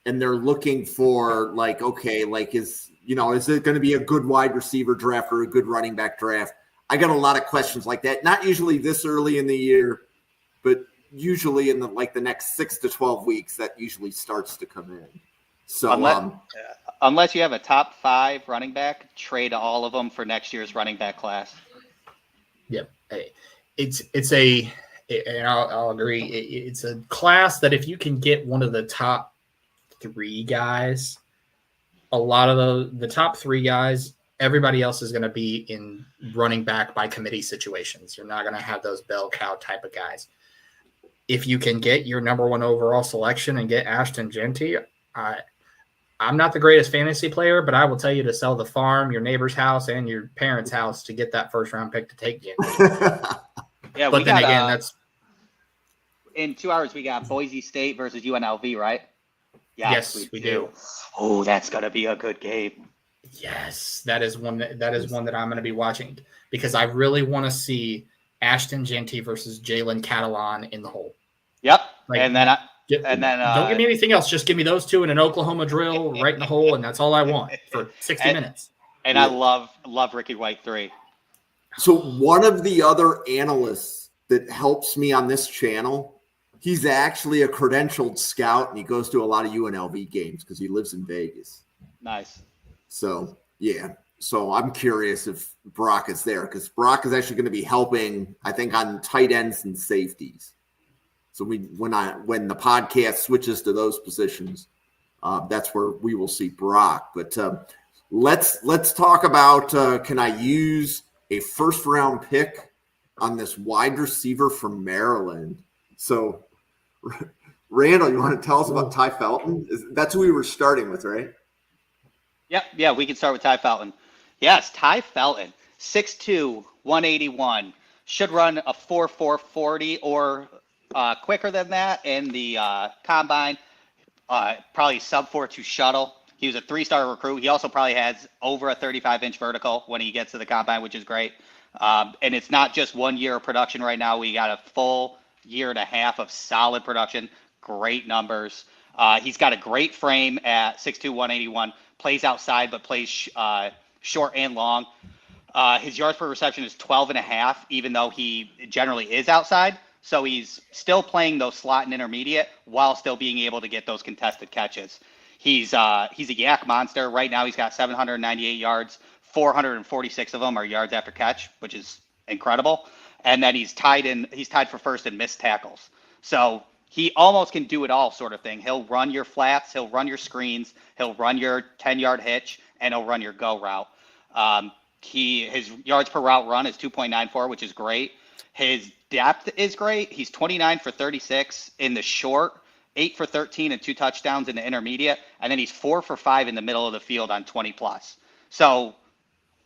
and they're looking for is it going to be a good wide receiver draft or a good running back draft? I got a lot of questions like that. Not usually this early in the year, but usually in the next 6 to 12 weeks, that usually starts to come in. So unless you have a top 5 running back, trade all of them for next year's running back class. Yep. And I'll agree. It's a class that if you can get one of the top 3 guys, a lot of the top 3 guys, everybody else is going to be in running back by committee situations. You're not going to have those bell cow type of guys. If you can get your number 1 overall selection and get Ashton Jeanty, I'm not the greatest fantasy player, but I will tell you to sell the farm, your neighbor's house, and your parents' house to get that first-round pick to take Jeanty. Yeah, but then again, that's in 2 hours. We got Boise State versus UNLV, right? Yes, we do. Oh, that's gonna be a good game. Yes, that is one that I'm going to be watching because I really want to see Ashton Jeanty versus Jalen Catalan in the hole. Yep. And then don't give me anything else. Just give me those 2 in an Oklahoma drill right in the hole, and that's all I want for 60 minutes. And I love Ricky White 3. So one of the other analysts that helps me on this channel, he's actually a credentialed scout, and he goes to a lot of UNLV games because he lives in Vegas. Nice. So, yeah. So I'm curious if Brock is there because Brock is actually going to be helping, I think, on tight ends and safeties. So when the podcast switches to those positions, that's where we will see Brock. But let's talk about can I use a first-round pick on this wide receiver from Maryland? So, Randall, you want to tell us about Tai Felton? That's who we were starting with, right? Yep. Yeah, we can start with Tai Felton. Yes, Tai Felton, 6'2", 181, should run a 4.40 or quicker than that in the combine. Probably sub 4.2 shuttle. He was a 3-star recruit. He also probably has over a 35-inch vertical when he gets to the combine, which is great. And it's not just 1 year of production right now. We got a full year and a half of solid production, great numbers. He's got a great frame at 6'2", 181, plays outside but plays short and long. His yards per reception is 12.5, even though he generally is outside. So he's still playing those slot and intermediate while still being able to get those contested catches. He's a yak monster. Right now he's got 798 yards. 446 of them are yards after catch, which is incredible. And then he's tied for first in missed tackles. So he almost can do it all, sort of thing. He'll run your flats, he'll run your screens, he'll run your 10-yard hitch, and he'll run your go route. His yards per route run is 2.94, which is great. His depth is great. He's 29 for 36 in the short, 8 for 13 and 2 touchdowns in the intermediate, and then he's 4 for 5 in the middle of the field on 20 plus. So,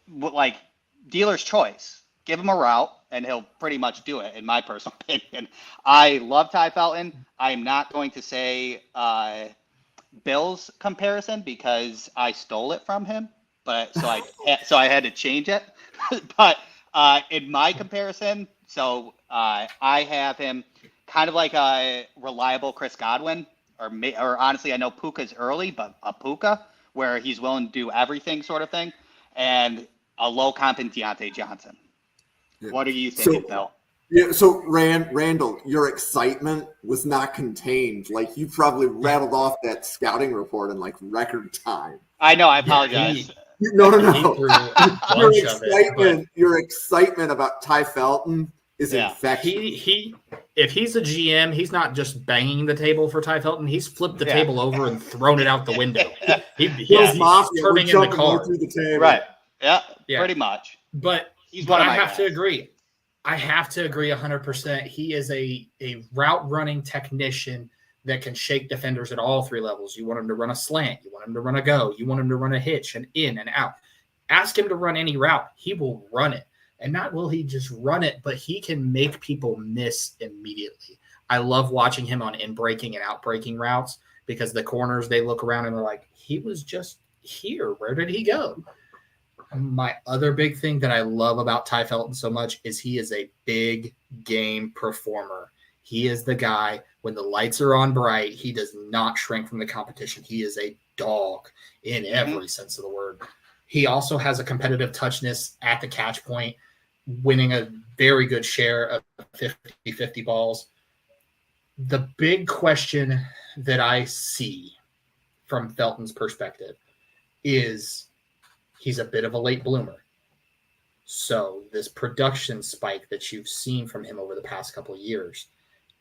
like, dealer's choice. Give him a route, and he'll pretty much do it, in my personal opinion. I love Tai Felton. I'm not going to say Bill's comparison because I stole it from him, but so I had to change it. But in my comparison, so I have him kind of like a reliable Chris Godwin, or honestly, I know Puka's early, but a Puka where he's willing to do everything, sort of thing, and a low comp in Deontay Johnson. Yeah. What are you thinking, Bill? Yeah, so Randall, your excitement was not contained. Like, you probably rattled off that scouting report in like record time. I know. I apologize. No. Your excitement about Tai Felton is infectious. If he's a GM, he's not just banging the table for Tai Felton. He's flipped the table over and thrown it out the window. He's turning in the car. Through the table. Right. Yeah, pretty much. But I have to agree. I have to agree 100%. He is a route running technician that can shake defenders at all 3 levels. You want him to run a slant. You want him to run a go. You want him to run a hitch and in and out. Ask him to run any route. He will run it. And not will he just run it, but he can make people miss immediately. I love watching him on in-breaking and out-breaking routes because the corners, they look around and they're like, he was just here. Where did he go? My other big thing that I love about Tai Felton so much is he is a big game performer. He is the guy, when the lights are on bright, he does not shrink from the competition. He is a dog in every sense of the word. He also has a competitive touchness at the catch point, winning a very good share of 50-50 balls. The big question that I see from Felton's perspective is he's a bit of a late bloomer. So this production spike that you've seen from him over the past couple of years,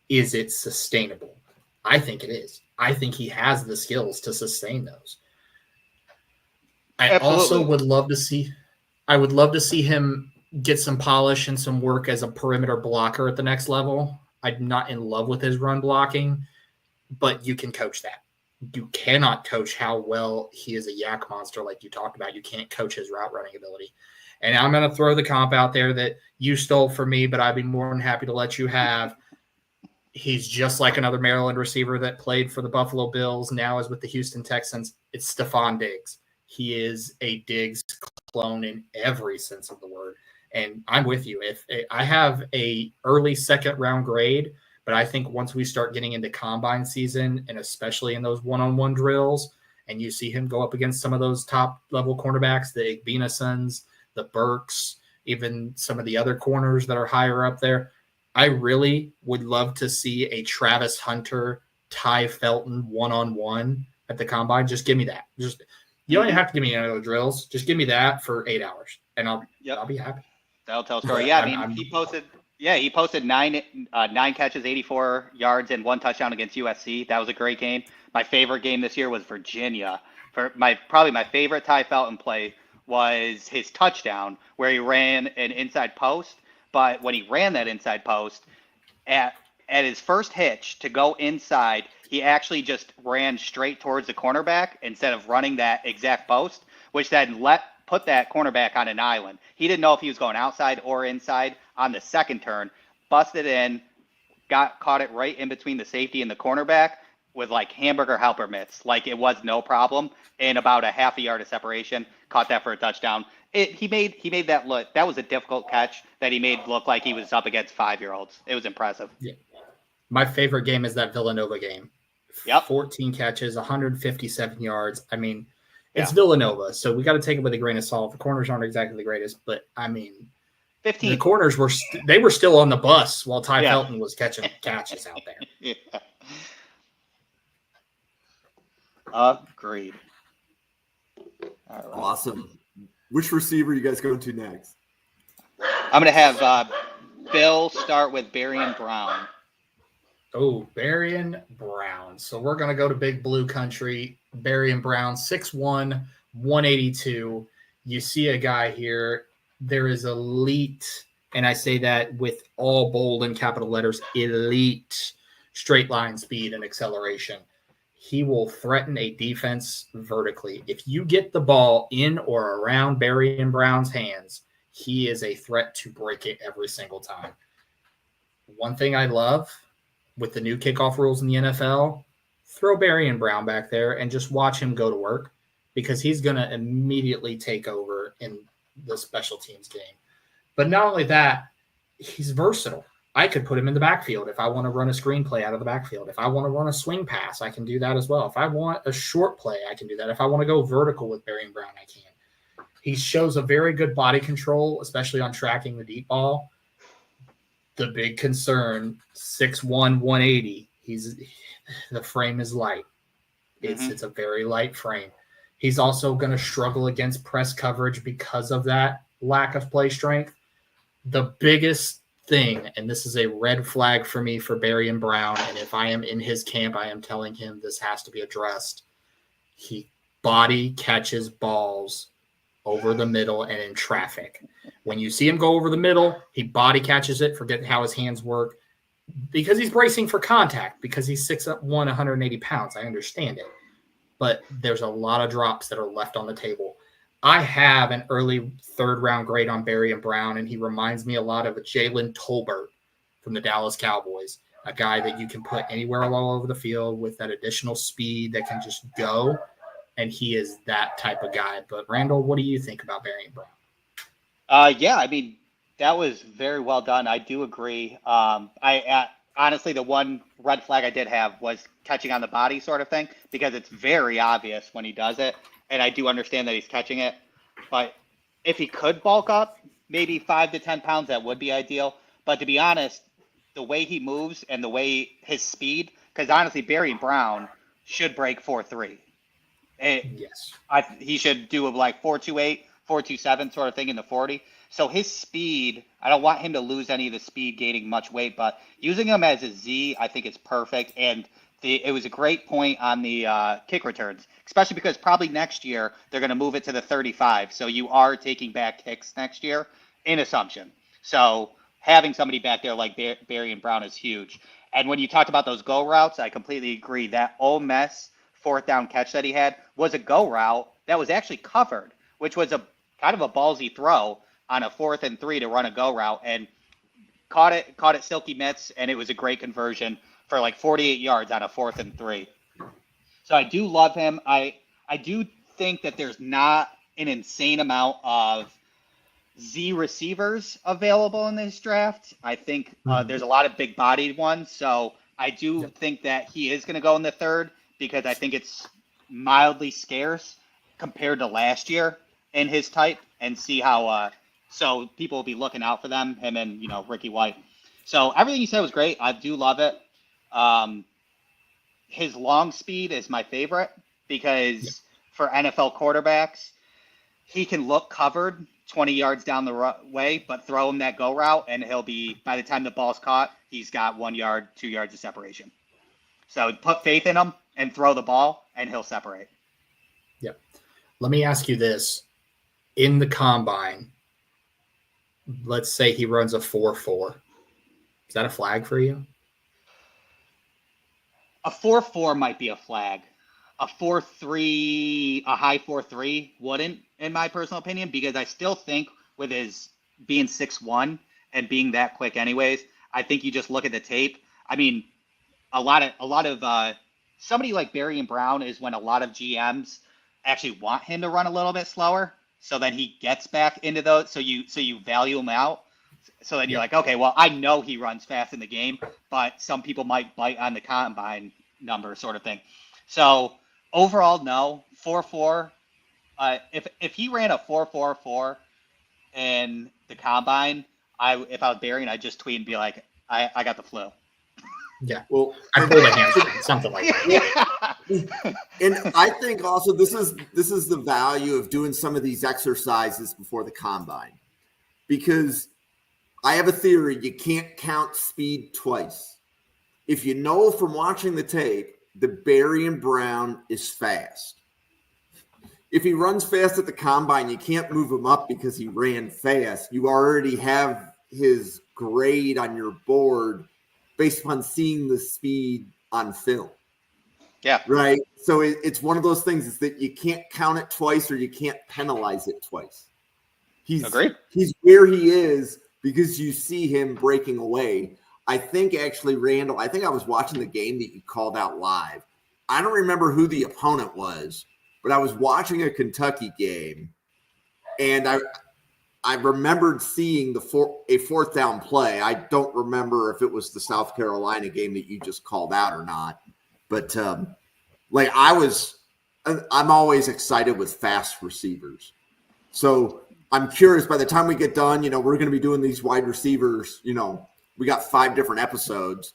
is it sustainable? I think it is. I think he has the skills to sustain those. I also would love to see him get some polish and some work as a perimeter blocker at the next level. I'm not in love with his run blocking, but you can coach that. You cannot coach how well he is a yak monster like you talked about. You can't coach his route running ability. And I'm going to throw the comp out there that you stole from me, but I'd be more than happy to let you have. He's just like another Maryland receiver that played for the Buffalo Bills, now is with the Houston Texans. It's Stephon Diggs. He is a Diggs clone in every sense of the word. And I'm with you. If I have a early second round grade, but I think once we start getting into combine season, and especially in those one-on-one drills, and you see him go up against some of those top level cornerbacks, the Igbinosuns, the Burks, even some of the other corners that are higher up there, I really would love to see a Travis Hunter, Tai Felton one-on-one at the combine. Just give me that. You don't even have to give me any of the drills. Just give me that for 8 hours, and I'll be happy. That'll tell a story. Yeah, he posted 9 catches, 84 yards, and 1 touchdown against USC. That was a great game. my favorite game this year was Virginia. Probably my favorite Tai Felton play was his touchdown where he ran an inside post. But when he ran that inside post, at his first hitch to go inside, he actually just ran straight towards the cornerback instead of running that exact post, which then put that cornerback on an island. He didn't know if he was going outside or inside on the second turn, busted in, caught it right in between the safety and the cornerback with like hamburger helper mitts. Like it was no problem. In about a half a yard of separation, caught that for a touchdown. He made that look. That was a difficult catch that he made look like he was up against 5-year-olds. It was impressive. Yeah. My favorite game is that Villanova game. Yep. 14 catches, 157 yards. I mean, it's Villanova, so we got to take it with a grain of salt. The corners aren't exactly the greatest, but I mean, 15. The corners were they were still on the bus while Tai Felton was catching catches out there. Yeah. Agreed. All right. Awesome. Which receiver you guys going to next? I'm going to have Bill start with Barion Brown. Oh, Barion Brown. So we're going to go to Big Blue Country. Barion Brown, 6'1", 182. You see a guy here. There is elite, and I say that with all bold and capital letters, elite straight line speed and acceleration. He will threaten a defense vertically. If you get the ball in or around Barion Brown's hands, he is a threat to break it every single time. One thing I love with the new kickoff rules in the NFL, throw Barion Brown back there and just watch him go to work because he's going to immediately take over in the special teams game. But not only that, he's versatile. I could put him in the backfield if I want to run a screen play out of the backfield. If I want to run a swing pass, I can do that as well. If I want a short play, I can do that. If I want to go vertical with Barion Brown, I can. He shows a very good body control, especially on tracking the deep ball. The big concern, 6'1", 180. The frame is light. It's a very light frame. He's also going to struggle against press coverage because of that lack of play strength. The biggest thing, and this is a red flag for me for Barion Brown, and if I am in his camp, I am telling him this has to be addressed. He body catches balls over the middle and in traffic. When you see him go over the middle, he body catches it, forget how his hands work, because he's bracing for contact, because he's 6'1", 180 pounds. I understand it. But there's a lot of drops that are left on the table. I have an early third-round grade on Barion Brown, and he reminds me a lot of a Jalen Tolbert from the Dallas Cowboys, a guy that you can put anywhere all over the field with that additional speed that can just go, and he is that type of guy. But, Randall, what do you think about Barion Brown? Yeah, I mean, that was very well done. I do agree. Honestly, the one red flag I did have was catching on the body sort of thing, because it's very obvious when he does it. And I do understand that he's catching it. But if he could bulk up, maybe 5 to 10 pounds, that would be ideal. But to be honest, the way he moves and the way his speed, because honestly, Barion Brown should break 4.3. Yes. He should do like 4.28, 4.27 sort of thing in the 40. So his speed, I don't want him to lose any of the speed gaining much weight, but using him as a Z, I think it's perfect. And it was a great point on the kick returns, especially because probably next year they're going to move it to the 35. So you are taking back kicks next year in assumption. So having somebody back there like Barion Brown is huge. And when you talked about those go routes, I completely agree. That Ole Miss fourth down catch that he had was a go route that was actually covered, which was a kind of a ballsy throw on a 4th and 3 to run a go route, and caught it silky mitts, and it was a great conversion for like 48 yards on a 4th and 3. So I do love him. I do think that there's not an insane amount of Z receivers available in this draft. I think there's a lot of big bodied ones. So I do think that he is going to go in the 3rd, because I think it's mildly scarce compared to last year in his type, and see how so people will be looking out for them, him and, Ricky White. So everything you said was great. I do love it. His long speed is my favorite, because for NFL quarterbacks, he can look covered 20 yards down the way, but throw him that go route, and he'll be, by the time the ball's caught, he's got 1 yard, 2 yards of separation. So put faith in him, and throw the ball, and he'll separate. Yep. Let me ask you this. In the combine, let's say he runs a 4.4. Is that a flag for you? A 4.4 might be a flag. A 4.3, a high 4.3 wouldn't, in my personal opinion, because I still think with his being 6'1" and being that quick anyways, I think you just look at the tape. I mean, a lot of somebody like Barion Brown is when a lot of GMs actually want him to run a little bit slower, so then he gets back into those. So you value him out. So then you're like, okay, well, I know he runs fast in the game, but some people might bite on the combine number sort of thing. So overall, no. 4.4. If he ran a 4.44 in the combine, if I was Barion, I'd just tweet and be like, I got the flu. Yeah. Well, I pulled a hamstring, something like that. And I think also this is the value of doing some of these exercises before the combine, because I have a theory: you can't count speed twice. If you know from watching the tape that Barion Brown is fast, if he runs fast at the combine, you can't move him up because he ran fast. You already have his grade on your board based upon seeing the speed on film. Yeah. Right. So it's one of those things is that you can't count it twice or you can't penalize it twice. Agreed. He's where he is because you see him breaking away. I think actually, Randall, I think I was watching the game that you called out live. I don't remember who the opponent was, but I was watching a Kentucky game, and I remembered seeing a fourth down play. I don't remember if it was the South Carolina game that you just called out or not, but I'm always excited with fast receivers. So I'm curious, by the time we get done, we're going to be doing these wide receivers, we got 5 different episodes.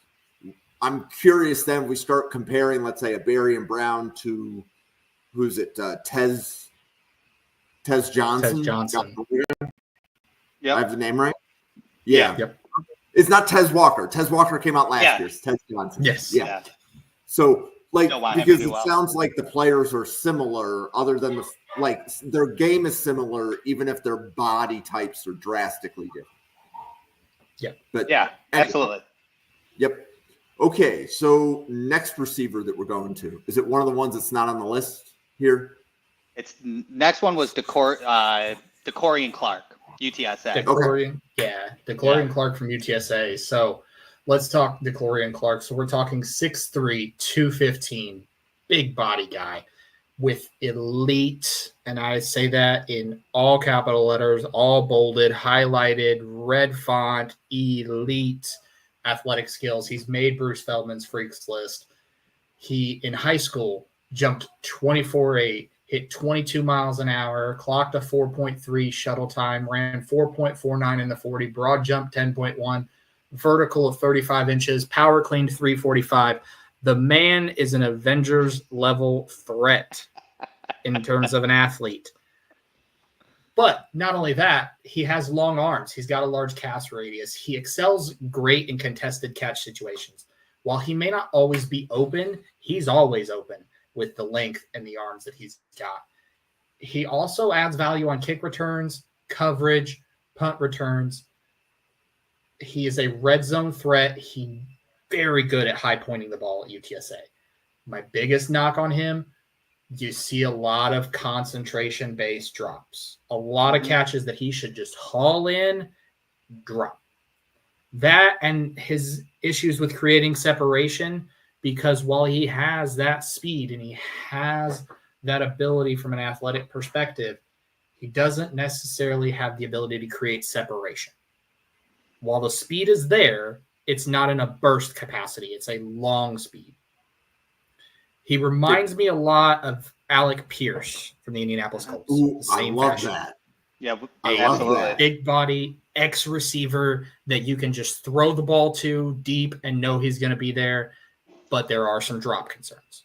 I'm curious then if we start comparing, let's say, a Barion Brown to, who's it, Tez Johnson? Tez Johnson. I have the name right? Yeah. Yep. It's not Tez Walker. Tez Walker came out last year. It's Tez Johnson. Yes. Yeah. So, because it sounds like the players are similar, other than their game is similar, even if their body types are drastically different. Yeah. But yeah, anyway. Absolutely. Yep. Okay. So next receiver that we're going to, is it one of the ones that's not on the list here? It's next one was DeCorian Clark, UTSA. DeCorian Clark from UTSA. So let's talk DeCorian Clark. So we're talking 6'3", 215, big body guy with elite, and I say that in all capital letters, all bolded, highlighted, red font, elite athletic skills. He's made Bruce Feldman's freaks list. He, in high school, jumped 24.8, hit 22 miles an hour, clocked a 4.3 shuttle time, ran 4.49 in the 40, broad jump 10.1, vertical of 35 inches, power cleaned 345. The man is an Avengers level threat in terms of an athlete. But not only that, he has long arms. He's got a large cast radius. He excels great in contested catch situations. While he may not always be open, he's always open with the length and the arms that he's got. He also adds value on kick returns, coverage, punt returns. He is a red zone threat. He's very good at high pointing the ball at UTSA. My biggest knock on him, you see a lot of concentration-based drops. A lot of catches that he should just haul in, drop. That and his issues with creating separation, because while he has that speed and he has that ability from an athletic perspective, he doesn't necessarily have the ability to create separation. While the speed is there, it's not in a burst capacity. It's a long speed. He reminds me a lot of Alec Pierce from the Indianapolis Colts. Ooh, I love that. Yeah, absolutely. Big body, X-receiver that you can just throw the ball to deep and know he's going to be there, but there are some drop concerns.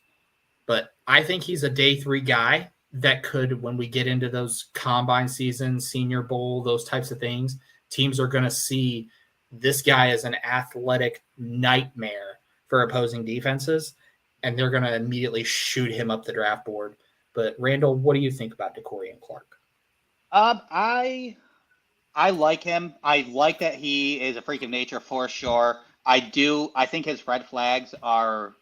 But I think he's a day 3 guy that could, when we get into those combine seasons, Senior Bowl, those types of things, teams are going to see this guy as an athletic nightmare for opposing defenses. and they're going to immediately shoot him up the draft board. But Randall, what do you think about Decorian Clark? I like him. I like that he is a freak of nature for sure. I think his red flags are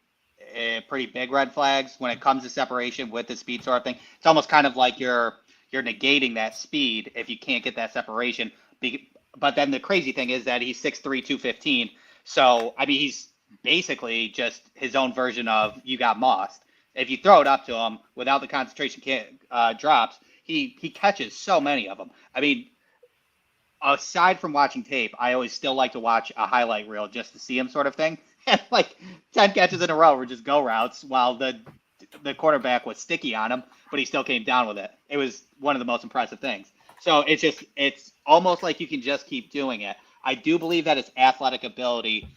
pretty big red flags when it comes to separation with the speed sort of thing. It's almost kind of like you're negating that speed if you can't get that separation. But then the crazy thing is that he's 6'3", 215. So, I mean, he's basically just his own version of you got mossed. If you throw it up to him without the concentration drops, he catches so many of them. I mean, aside from watching tape, I always still like to watch a highlight reel just to see him sort of thing. And like 10 catches in a row were just go routes while the quarterback was sticky on him, but he still came down with it. It was one of the most impressive things. So it's almost like you can just keep doing it. I do believe that his athletic ability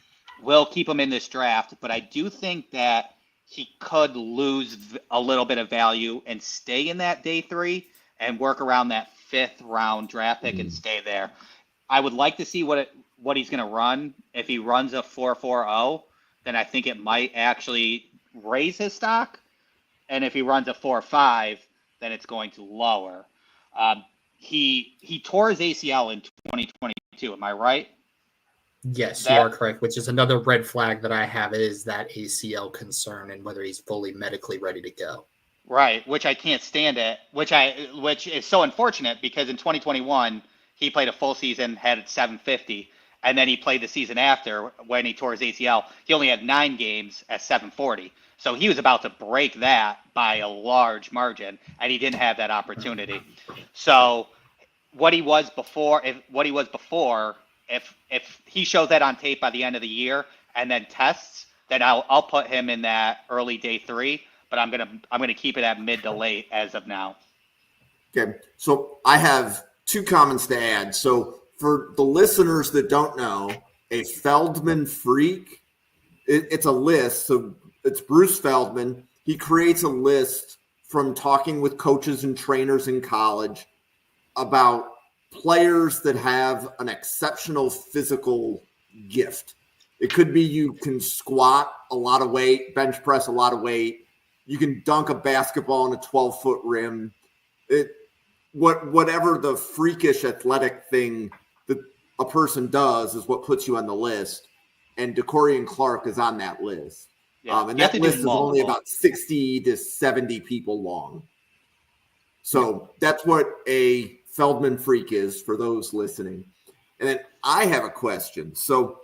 will keep him in this draft, but I do think that he could lose a little bit of value and stay in that day 3 and work around that 5th round draft pick and stay there. I would like to see what he's going to run. If he runs a 4.40, then I think it might actually raise his stock. And if he runs a 4.5, then it's going to lower. He tore his ACL in 2022. Am I right? Yes, you are correct, which is another red flag that I have is that ACL concern and whether he's fully medically ready to go. Right, which I can't stand it, which is so unfortunate because in 2021, he played a full season, had 750, and then he played the season after when he tore his ACL. He only had 9 games at 740. So he was about to break that by a large margin, and he didn't have that opportunity. So what he was before, if he shows that on tape by the end of the year and then tests, then I'll put him in that early day 3. But I'm gonna keep it at mid to late as of now. Okay, so I have 2 comments to add. So for the listeners that don't know, a Feldman freak, it's a list. So it's Bruce Feldman. He creates a list from talking with coaches and trainers in college about players that have an exceptional physical gift. It could be you can squat a lot of weight, bench press a lot of weight. You can dunk a basketball on a 12-foot rim. Whatever the freakish athletic thing that a person does is what puts you on the list. And Decorian Clark is on that list. Yeah, and that list is only about 60 to 70 people long. So that's what a Feldman freak is for those listening. And then I have a question. So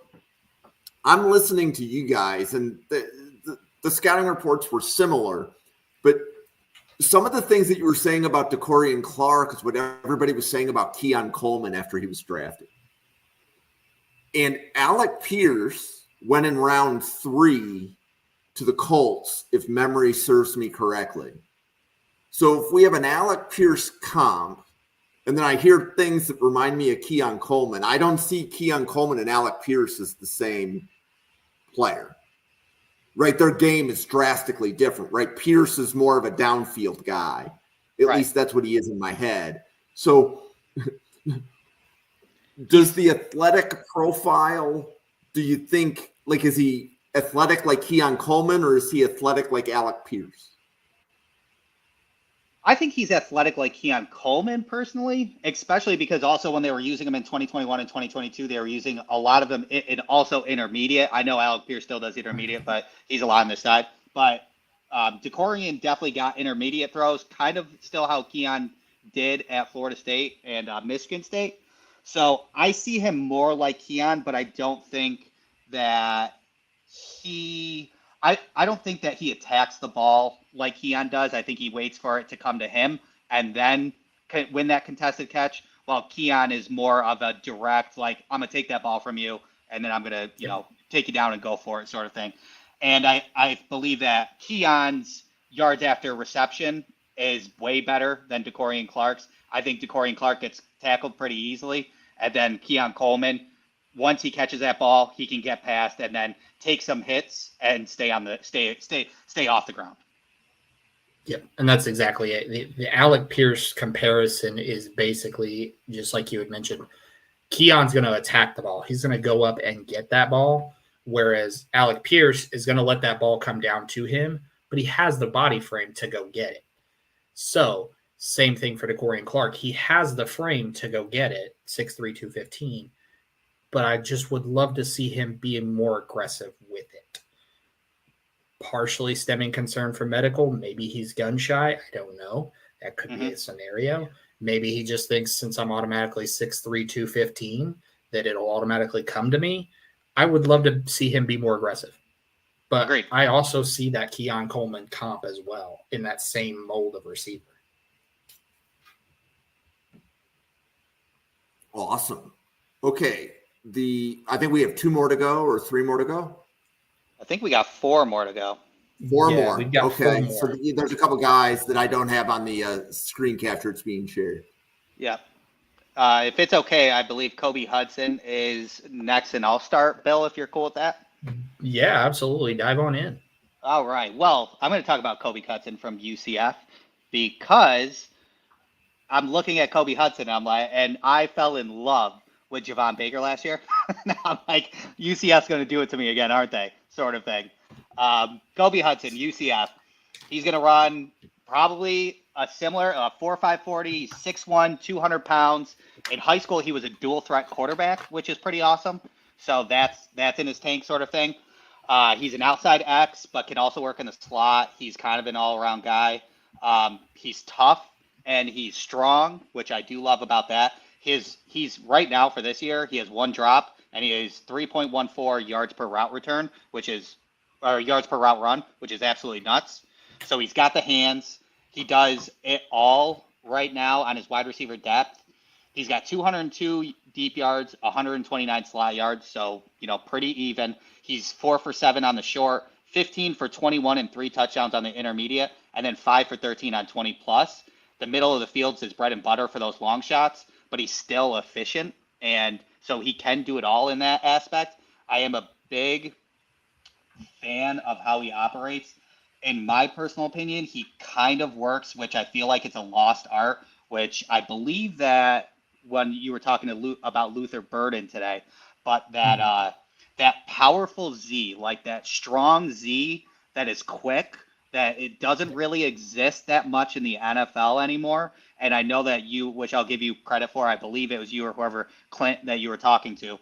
I'm listening to you guys, and the scouting reports were similar, but some of the things that you were saying about Decorian Clark is what everybody was saying about Keon Coleman after he was drafted. And Alec Pierce went in round 3 to the Colts, if memory serves me correctly. So if we have an Alec Pierce comp, and then I hear things that remind me of Keon Coleman, I don't see Keon Coleman and Alec Pierce as the same player. Right, their game is drastically different, right? Pierce is more of a downfield guy. At least that's what he is in my head. So does the athletic profile, do you think, like, is he athletic like Keon Coleman or is he athletic like Alec Pierce? I think he's athletic like Keon Coleman personally, especially because also when they were using him in 2021 and 2022, they were using a lot of them in also intermediate. I know Alec Pierce still does intermediate, but he's a lot on this side. But Decorian definitely got intermediate throws, kind of still how Keon did at Florida State and Michigan State. So I see him more like Keon, but I don't think that I don't think that he attacks the ball like Keon does. I think he waits for it to come to him and then win that contested catch, while Keon is more of a direct, like, I'm going to take that ball from you, and then I'm going to, take you down and go for it sort of thing. And I believe that Keon's yards after reception is way better than Decorian Clark's. I think Decorian Clark gets tackled pretty easily, and then Keon Coleman, once he catches that ball, he can get past and then take some hits and stay off the ground. Yep, and that's exactly it. The Alec Pierce comparison is basically just like you had mentioned. Keon's going to attack the ball. He's going to go up and get that ball, Whereas Alec Pierce is going to let that ball come down to him, but he has the body frame to go get it. So same thing for DeCorian Clark. He has the frame to go get it, 6'3", 215. But I just would love to see him being more aggressive with it. Partially stemming concern from medical. Maybe he's gun shy. I don't know. That could be a scenario. Maybe he just thinks since I'm automatically 6'3", 215, that it'll automatically come to me. I would love to see him be more aggressive. But Agreed. I also see that Keon Coleman comp as well in that same mold of receiver. Awesome. Okay. I think we have 2 more to go or 3 more to go. I think we got 4 more to go. 4 more. We've got okay. 4 more. So there's a couple guys that I don't have on the screen capture. It's being shared. Yeah. If it's okay, I believe Kobe Hudson is next, and I'll start. Bill, if you're cool with that. Yeah, absolutely. Dive on in. All right. Well, I'm going to talk about Kobe Hudson from UCF because I'm looking at Kobe Hudson. And I fell in love with Javon Baker last year. Now I'm like, UCF's going to do it to me again, aren't they? Sort of thing. Kobe Hudson, UCF. He's going to run probably a similar 4.5 40, 6'1", 200 pounds. In high school, he was a dual threat quarterback, which is pretty awesome. So that's in his tank sort of thing. He's an outside X, but can also work in the slot. He's kind of an all-around guy. He's tough and he's strong, which I do love about that. He's right now for this year, he has 1 drop and he is 3.14 yards per route return, yards per route run, which is absolutely nuts. So he's got the hands. He does it all right now on his wide receiver depth. He's got 202 deep yards, 129 slot yards. So, pretty even. He's 4 for 7 on the short, 15 for 21 and 3 touchdowns on the intermediate, and then 5 for 13 on 20 plus. The middle of the field's his bread and butter for those long shots, but he's still efficient. And so he can do it all in that aspect. I am a big fan of how he operates. In my personal opinion, he kind of works, which I feel like it's a lost art, which I believe that when you were talking to about Luther Burden today, but that that powerful Z, like that strong Z that is quick, that it doesn't really exist that much in the NFL anymore. And I know that which I'll give you credit for, I believe it was you or whoever, Clint, that you were talking to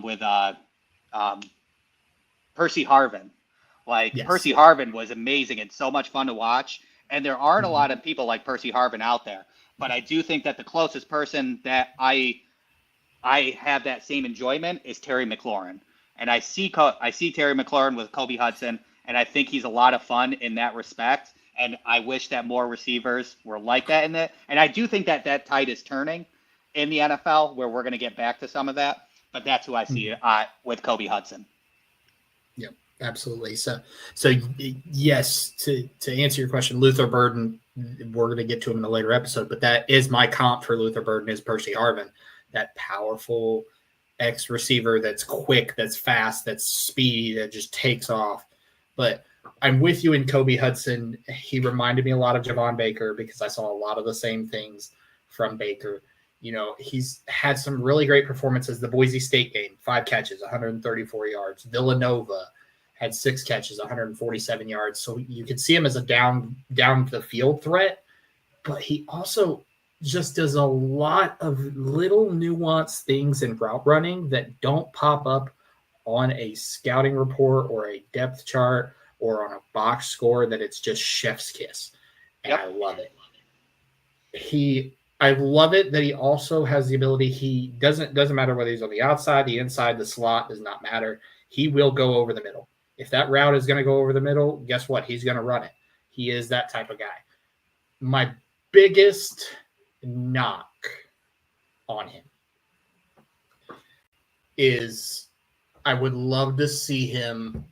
with Percy Harvin. Yes. Percy Harvin was amazing and so much fun to watch. And there aren't a lot of people like Percy Harvin out there. But I do think that the closest person that I have that same enjoyment is Terry McLaurin. And I see Terry McLaurin with Kobe Hudson, and I think he's a lot of fun in that respect. And I wish that more receivers were like that in it. And I do think that tide is turning in the NFL, where we're going to get back to some of that. But that's who I see with Kobe Hudson. Yep, absolutely. So yes, to answer your question, Luther Burden, we're going to get to him in a later episode, but that is my comp for Luther Burden is Percy Harvin, that powerful X receiver that's quick, that's fast, that's speedy, that just takes off. But I'm with you in Kobe Hudson. He reminded me a lot of Javon Baker because I saw a lot of the same things from Baker. He's had some really great performances. The Boise State game, 5 catches, 134 yards. Villanova had 6 catches, 147 yards. So you could see him as a down the field threat, but he also just does a lot of little nuanced things in route running that don't pop up on a scouting report or a depth chart or on a box score, that it's just chef's kiss. And I love it. I love it that he also has the ability. He doesn't matter whether he's on the outside, the inside, the slot, does not matter. He will go over the middle. If that route is going to go over the middle, guess what? He's going to run it. He is that type of guy. My biggest knock on him is I would love to see him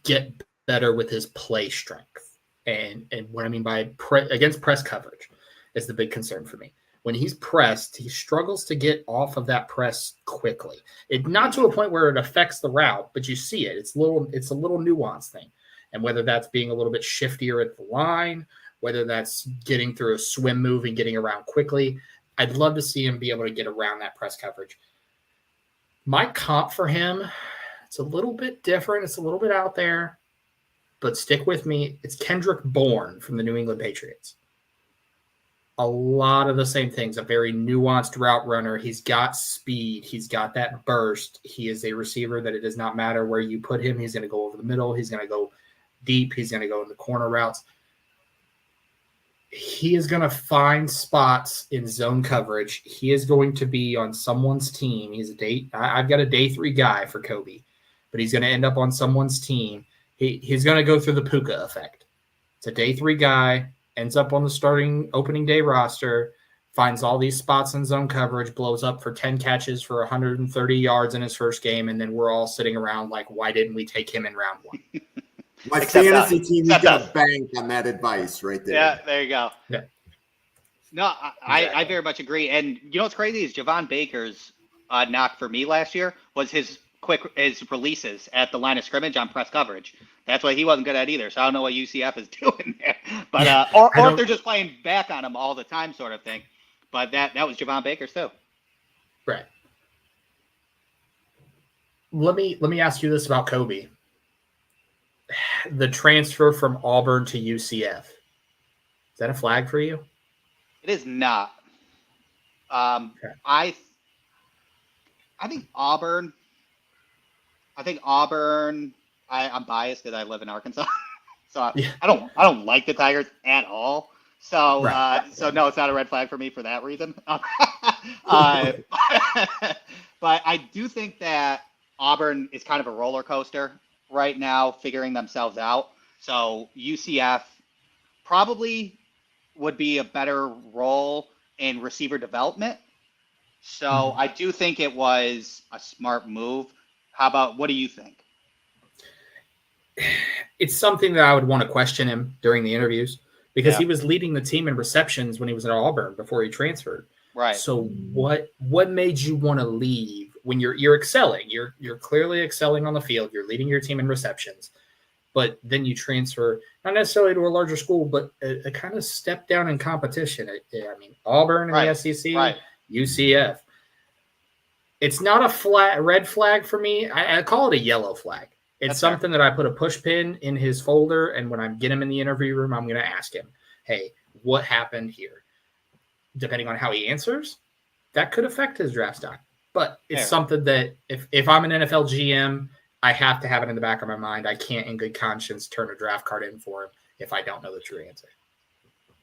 get better with his play strength. And what I mean by against press coverage is the big concern for me. When he's pressed, he struggles to get off of that press quickly. Not to a point where it affects the route, but you see it. It's a little nuanced thing. And whether that's being a little bit shiftier at the line, whether that's getting through a swim move and getting around quickly, I'd love to see him be able to get around that press coverage. My comp for him It's a little bit different. It's a little bit out there, but stick with me. It's Kendrick Bourne from the New England Patriots. A lot of the same things, a very nuanced route runner. He's got speed. He's got that burst. He is a receiver that it does not matter where you put him. He's going to go over the middle. He's going to go deep. He's going to go in the corner routes. He is going to find spots in zone coverage. He is going to be on someone's team. I've got a day 3 guy for Kobe, but he's going to end up on someone's team. He's going to go through the Puka effect. It's a day 3 guy. Ends up on the starting opening day roster, finds all these spots in zone coverage, blows up for 10 catches for 130 yards in his first game, and then we're all sitting around like, why didn't we take him in round 1? My fantasy team is going to bank on that advice right there. Yeah, there you go. Yeah. No, I very much agree. And you know what's crazy is Javon Baker's knock for me last year was his releases at the line of scrimmage on press coverage. That's what he wasn't good at either. So I don't know what UCF is doing there. But or if they're just playing back on him all the time sort of thing. But that was Javon Baker's too. Right. Let me ask you this about Kobe. The transfer from Auburn to UCF. Is that a flag for you? It is not. Okay. I think Auburn. I'm biased because I live in Arkansas, so I don't like the Tigers at all. So so no, it's not a red flag for me for that reason. But I do think that Auburn is kind of a roller coaster right now, figuring themselves out. So UCF probably would be a better role in receiver development. So I do think it was a smart move. What do you think? It's something that I would want to question him during the interviews because he was leading the team in receptions when he was at Auburn before he transferred. Right. So what made you want to leave when you're excelling? You're clearly excelling on the field. You're leading your team in receptions, but then you transfer not necessarily to a larger school, but a kind of step down in competition. I mean, Auburn in the SEC, UCF. It's not a red flag for me. I call it a yellow flag. It's something that I put a push pin in his folder, and when I get him in the interview room, I'm going to ask him, hey, what happened here? Depending on how he answers, that could affect his draft stock. But it's something that if I'm an NFL GM, I have to have it in the back of my mind. I can't in good conscience turn a draft card in for him if I don't know the true answer.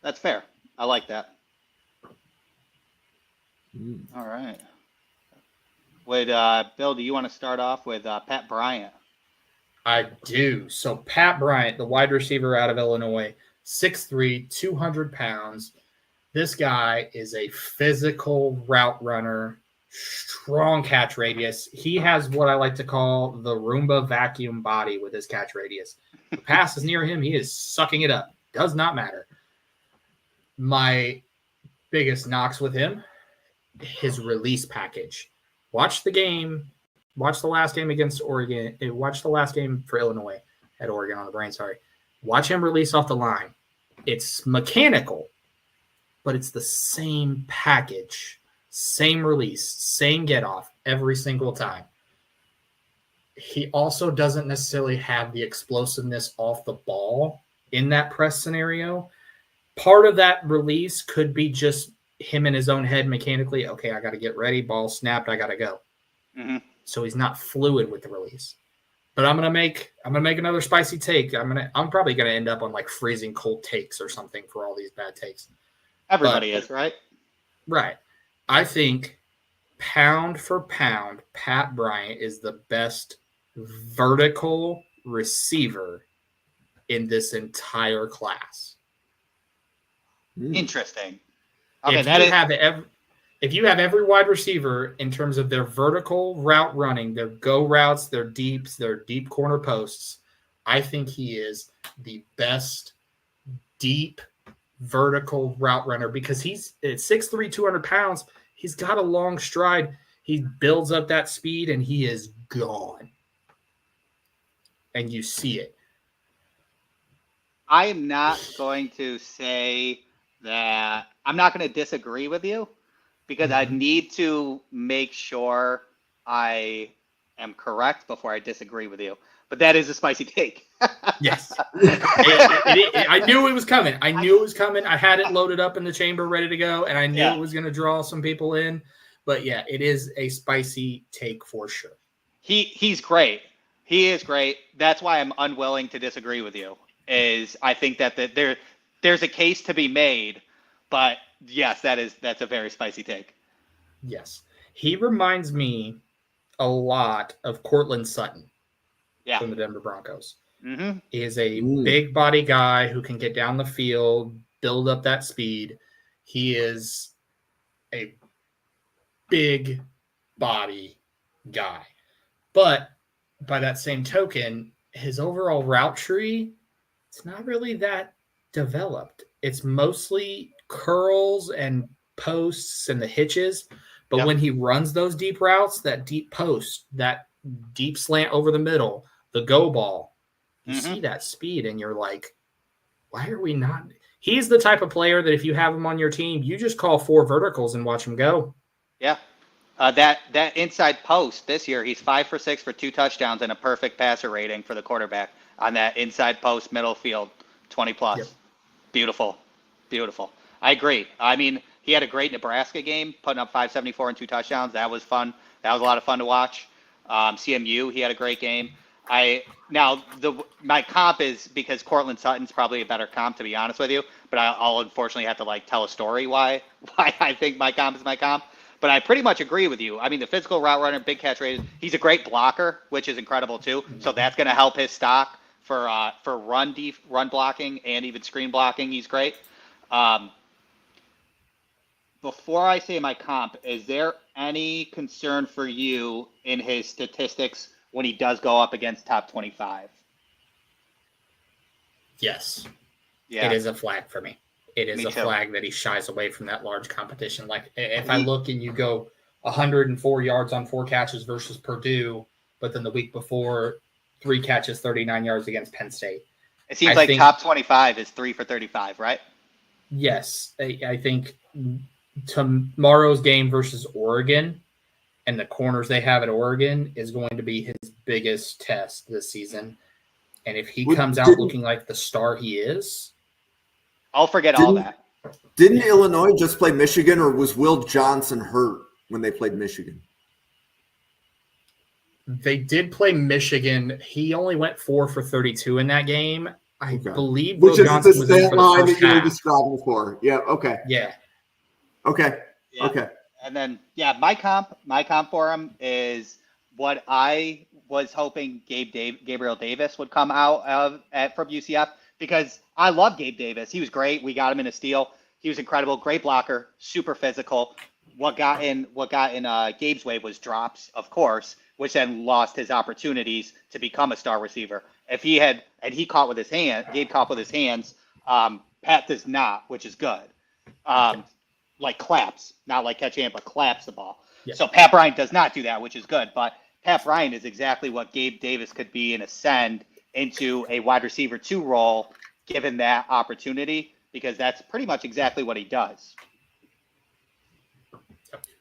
That's fair. I like that. All right. Bill, do you want to start off with Pat Bryant? I do. So Pat Bryant, the wide receiver out of Illinois, 6'3", 200 pounds. This guy is a physical route runner, strong catch radius. He has what I like to call the Roomba vacuum body with his catch radius. The pass is near him. He is sucking it up. Does not matter. My biggest knocks with him, his release package. Watch the game. Watch the last game against Oregon. Watch the last game for Illinois at Oregon on the brain. Sorry. Watch him release off the line. It's mechanical, but it's the same package, same release, same get off every single time. He also doesn't necessarily have the explosiveness off the ball in that press scenario. Part of that release could be just him in his own head mechanically. Okay, I got to get ready. Ball snapped. I got to go. Mm-hmm. So he's not fluid with the release. But I'm gonna make another spicy take. I'm probably gonna end up on like freezing cold takes or something for all these bad takes. Everybody is, right? Right. I think pound for pound, Pat Bryant is the best vertical receiver in this entire class. Interesting. Okay, if you have every wide receiver in terms of their vertical route running, their go routes, their deeps, their deep corner posts, I think he is the best deep vertical route runner because he's at 6'3", 200 pounds. He's got a long stride. He builds up that speed, and he is gone. And you see it. I am not going to say that – I'm not going to disagree with you because I need to make sure I am correct before I disagree with you. But that is a spicy take. Yes. I knew it was coming. I had it loaded up in the chamber, ready to go, and I knew it was going to draw some people in. But, yeah, it is a spicy take for sure. He's great. He is great. That's why I'm unwilling to disagree with you. Is I think that there's a case to be made, but yes, that's a very spicy take. Yes, he reminds me a lot of Cortland Sutton from the Denver Broncos. Mm-hmm. He is a big body guy who can get down the field, build up that speed. He is a big body guy, but by that same token, his overall route tree, it's not really that developed. It's mostly curls and posts and the hitches. But when he runs those deep routes, that deep post, that deep slant over the middle, the go ball, you see that speed and you're like, why are we not? He's the type of player that if you have him on your team, you just call 4 verticals and watch him go. Yeah. That inside post this year, he's 5 for 6 for 2 touchdowns and a perfect passer rating for the quarterback on that inside post middle field, 20 plus. Yep. Beautiful. I agree. I mean, he had a great Nebraska game, putting up 574 and 2 touchdowns. That was fun. That was a lot of fun to watch. CMU, he had a great game. My comp is because Cortland Sutton's probably a better comp, to be honest with you. But I'll unfortunately have to tell a story why I think my comp is my comp. But I pretty much agree with you. I mean, the physical route runner, big catch rate. He's a great blocker, which is incredible too. So that's going to help his stock for run blocking and even screen blocking. He's great. Before I say my comp, is there any concern for you in his statistics when he does go up against top 25? Yes. Yeah. It is a flag for me. It is a flag that he shies away from that large competition. Like if I look and you go 104 yards on 4 catches versus Purdue, but then the week before 3 catches, 39 yards against Penn State. It seems like top 25 is 3 for 35, right? Yes. I think tomorrow's game versus Oregon and the corners they have at Oregon is going to be his biggest test this season. And if he comes out looking like the star he is, I'll forget all that. Didn't Illinois just play Michigan, or was Will Johnson hurt when they played Michigan? They did play Michigan. He only went 4 for 32 in that game. I believe Will Johnson was in for the first half. You were describing before. Yeah, okay. Yeah. Okay. Yeah. Okay. And then, my comp for him is what I was hoping Gabriel Davis would come out from UCF, because I love Gabe Davis. He was great. We got him in a steal. He was incredible. Great blocker, super physical. What got in Gabe's way was drops, of course, which then lost his opportunities to become a star receiver. If he had, and he caught with his hand, Gabe caught with his hands. Pat does not, which is good. Like claps, not like catching, but claps the ball. Yeah. So Pat Bryant does not do that, which is good. But Pat Bryant is exactly what Gabe Davis could be and ascend into a wide receiver 2 role, given that opportunity, because that's pretty much exactly what he does.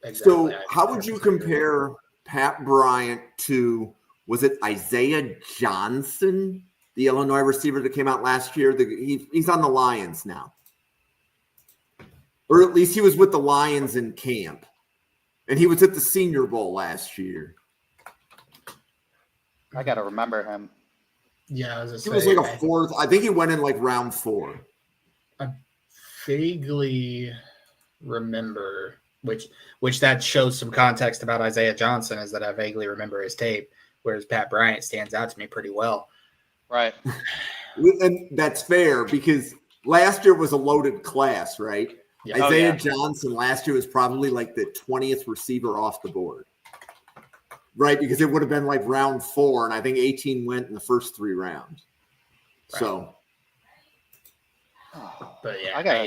Exactly. So how would you compare Pat Bryant to, was it Isaiah Johnson, the Illinois receiver that came out last year? He's on the Lions now. Or at least he was with the Lions in camp. And he was at the Senior Bowl last year. I got to remember him. Yeah, he was like a 4th. I think he went in like round 4. I vaguely remember, which that shows some context about Isaiah Johnson, is that I vaguely remember his tape, whereas Pat Bryant stands out to me pretty well. Right. And that's fair, because last year was a loaded class, right? Yeah. Isaiah Johnson last year was probably like the 20th receiver off the board. Right, because it would have been like round 4, and I think 18 went in the first 3 rounds. Right. So, but yeah,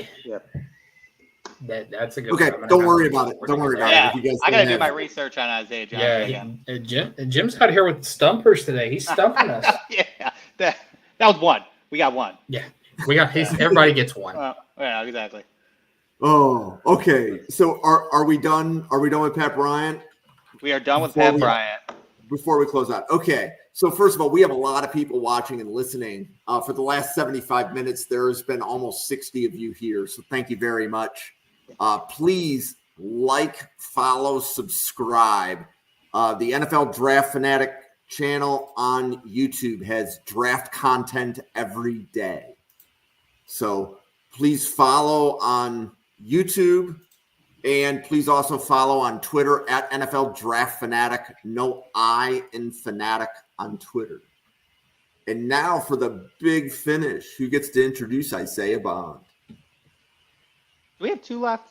that's a good. Okay, don't worry about it. Don't worry about it. If you guys I gotta do my research on Isaiah Johnson. Yeah, Jim's out here with stumpers today. He's stumping us. Yeah, that was one. We got one. Yeah, we got. Everybody gets one. Yeah, exactly. Oh, okay. So are we done? Are we done with Pat Bryant? We are done with Pat Bryant. before we close out. Okay. So first of all, we have a lot of people watching and listening. For the last 75 minutes, there's been almost 60 of you here. So thank you very much. Please like, follow, subscribe. The NFL Draft Fanatic channel on YouTube has draft content every day. So please follow on YouTube, and please also follow on Twitter at NFL Draft Fanatic. No I in Fanatic on Twitter. And now for the big finish. Who gets to introduce Isaiah Bond? Do we have two left?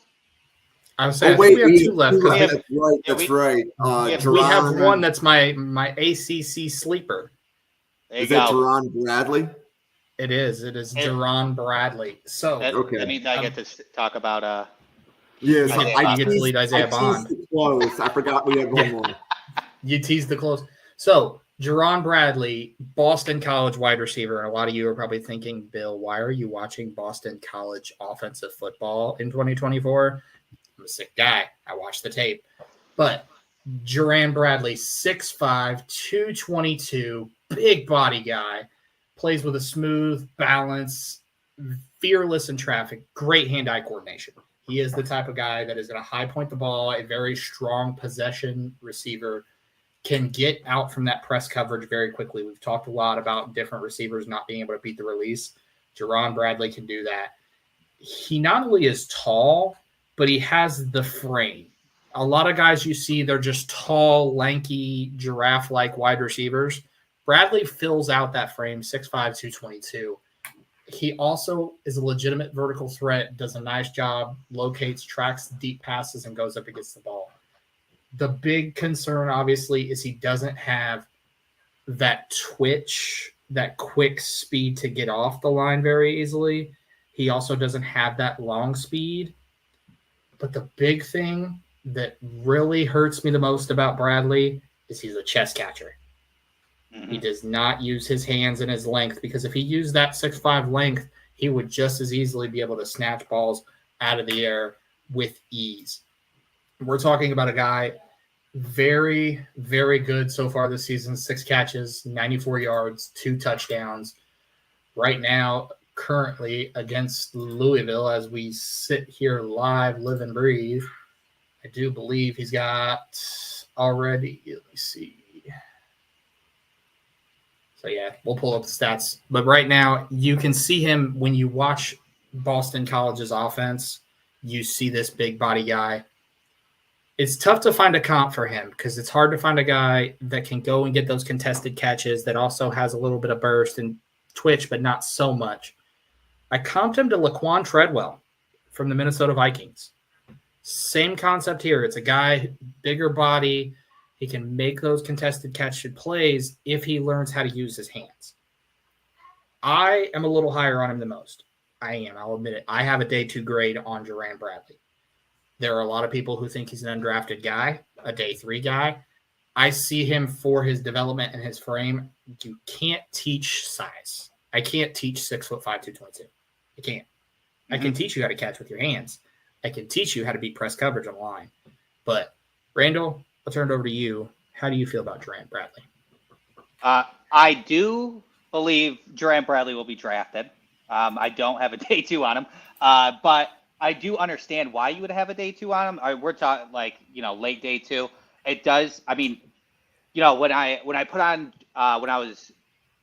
I was saying, we have two left. That's right. We have one that's my ACC sleeper. Is that Jerand Bradley? It is Jerand Bradley. So that means I get to talk about yes, I get to lead Isaiah Bond. Close. I forgot we had one more. You teased the close. So Jerand Bradley, Boston College wide receiver. And a lot of you are probably thinking, Bill, why are you watching Boston College offensive football in 2024? I'm a sick guy. I watched the tape. But Jerand Bradley, 6'5", 222, big body guy, plays with a smooth balance, fearless in traffic, great hand-eye coordination. He is the type of guy that is going to high point the ball, a very strong possession receiver, can get out from that press coverage very quickly. We've talked a lot about different receivers not being able to beat the release. Jerand Bradley can do that. He not only is tall, but he has the frame. A lot of guys you see, they're just tall, lanky, giraffe-like wide receivers. Bradley fills out that frame, 6'5", 222. He also is a legitimate vertical threat, does a nice job, locates, tracks deep passes, and goes up against the ball. The big concern, obviously, is he doesn't have that twitch, that quick speed to get off the line very easily. He also doesn't have that long speed. But the big thing that really hurts me the most about Bradley is he's a chest catcher. He does not use his hands and his length, because if he used that 6'5" length, he would just as easily be able to snatch balls out of the air with ease. We're talking about a guy very, very good so far this season. 6 catches, 94 yards, 2 touchdowns. Right now, currently against Louisville, as we sit here live, live and breathe, I do believe he's got already, let me see. So, yeah, we'll pull up the stats. But right now, you can see him when you watch Boston College's offense. You see this big body guy. It's tough to find a comp for him because it's hard to find a guy that can go and get those contested catches that also has a little bit of burst and twitch, but not so much. I comped him to Laquan Treadwell from the Minnesota Vikings. Same concept here. It's a guy, bigger body. He can make those contested catch plays if he learns how to use his hands. I am a little higher on him than most. I am. I'll admit it. I have a day 2 grade on Jerand Bradley. There are a lot of people who think he's an undrafted guy, a day 3 guy. I see him for his development and his frame. You can't teach size. I can't teach 6'5", 222. I can't. I can teach you how to catch with your hands. I can teach you how to beat press coverage on the line. But, Randall, I'll turn it over to you. How do you feel about Jerand Bradley? I do believe Jerand Bradley will be drafted. I don't have a day 2 on him, but I do understand why you would have a day 2 on him. We're talking late day 2. It does. I mean, when I put on when I was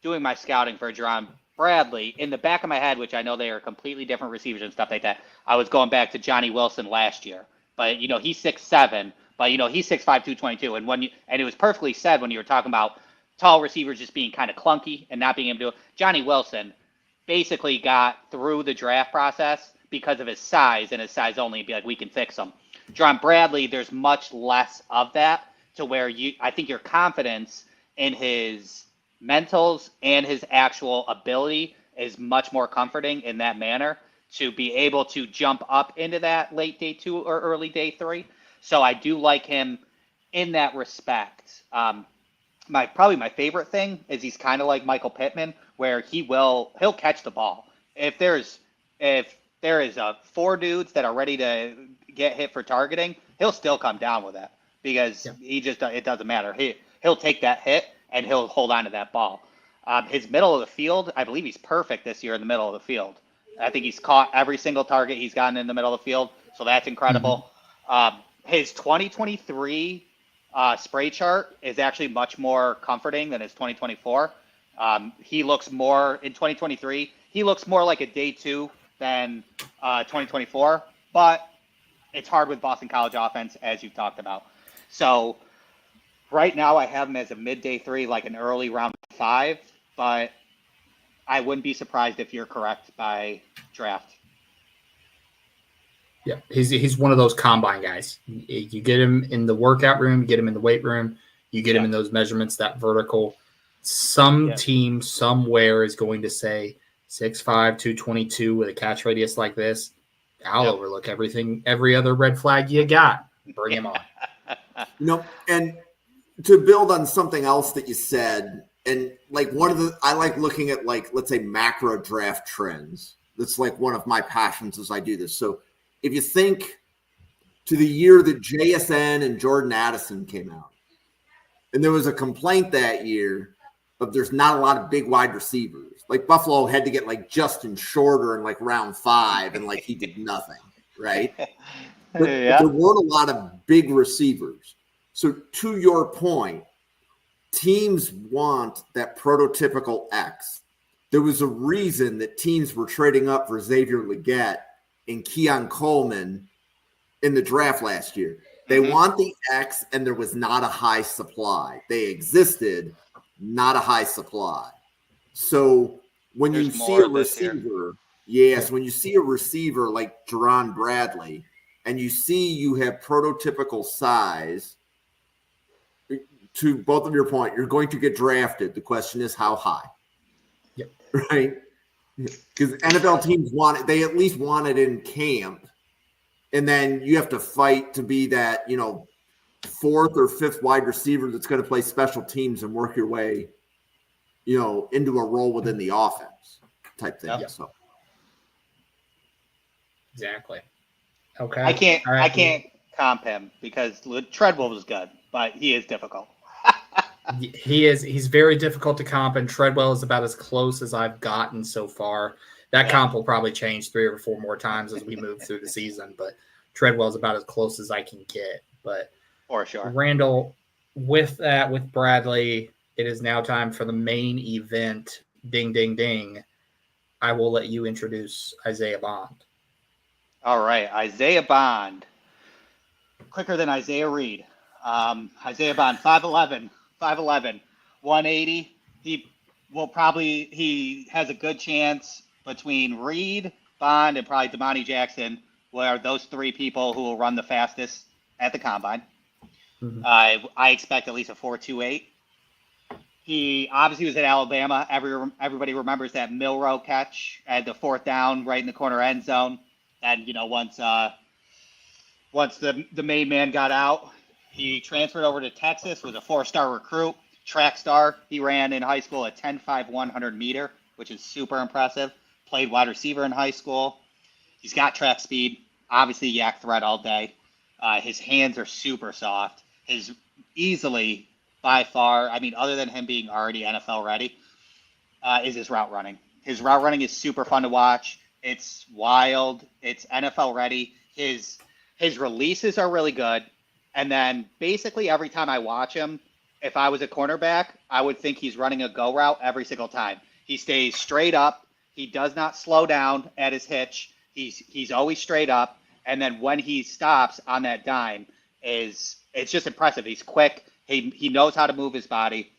doing my scouting for Jerand Bradley, in the back of my head, which I know they are completely different receivers and stuff like that, I was going back to Johnny Wilson last year. But he's 6'7". But he's 6'5", 222, and it was perfectly said when you were talking about tall receivers just being kind of clunky and not being able to do it. Johnny Wilson basically got through the draft process because of his size, and his size only, be like, we can fix him. Jerand Bradley, there's much less of that, to where I think your confidence in his mentals and his actual ability is much more comforting in that manner to be able to jump up into that late day 2 or early day 3. So I do like him in that respect. Probably my favorite thing is he's kind of like Michael Pittman, where he'll catch the ball. If there is 4 dudes that are ready to get hit for targeting, he'll still come down with that because it doesn't matter. he'll take that hit and he'll hold on to that ball. His middle of the field, I believe he's perfect this year in the middle of the field. I think he's caught every single target he's gotten in the middle of the field, so that's incredible. His 2023 spray chart is actually much more comforting than his 2024. He looks more in 2023. He looks more like a day 2 than 2024, but it's hard with Boston College offense, as you've talked about. So right now I have him as a mid-day 3, like an early round 5, but I wouldn't be surprised if you're correct by draft. Yeah, he's one of those combine guys. You get him in the workout room, you get him in the weight room, you get him in those measurements, that vertical. Some team somewhere is going to say 6'5", 222 with a catch radius like this. I'll overlook every other red flag you got. Bring him on. And to build on something else that you said, and like I like looking at, like, let's say macro draft trends. That's like one of my passions as I do this. So if you think to the year that JSN and Jordan Addison came out, and there was a complaint that year of there's not a lot of big wide receivers. Like Buffalo had to get like Justin Shorter in like round 5, and like he did nothing, right? But there weren't a lot of big receivers. So to your point, teams want that prototypical X. There was a reason that teams were trading up for Xavier Legette and Keon Coleman in the draft last year. They want the X, and there was not a high supply. They existed, not a high supply. So when you see a receiver, when you see a receiver like Jerand Bradley, and you have prototypical size, to both of your point, you're going to get drafted. The question is how high. Yep. Right? Because NFL teams they at least want it in camp. And then you have to fight to be that, 4th or 5th wide receiver that's going to play special teams and work your way, into a role within the offense type thing. Yep. So. Exactly. Okay. I can't comp him because Treadwell was good, but he is difficult. He's very difficult to comp, and Treadwell is about as close as I've gotten so far. That comp will probably change 3 or 4 more times as we move through the season, but Treadwell's about as close as I can get. But for sure, Randall, with Bradley, it is now time for the main event. Ding, ding, ding. I will let you introduce Isaiah Bond. All right, Isaiah Bond. Quicker than Isaiah Reed. Isaiah Bond, 5'11", 180. He has a good chance between Reed, Bond, and probably Damani Jackson, where those 3 people who will run the fastest at the combine. I expect at least a 4.28. He obviously was at Alabama. Everybody remembers that Milrow catch at the 4th down right in the corner end zone. And, once the main man got out, he transferred over to Texas, was a 4-star recruit, track star. He ran in high school a 10.5 100 meter, which is super impressive. Played wide receiver in high school. He's got track speed, obviously yak threat all day. His hands are super soft. His easily, by far, other than him being already NFL ready, is his route running. His route running is super fun to watch. It's wild. It's NFL ready. His releases are really good. And then basically every time I watch him, if I was a cornerback, I would think he's running a go route every single time. He stays straight up. He does not slow down at his hitch. He's always straight up. And then when he stops on that dime, it's just impressive. He's quick. He knows how to move his body.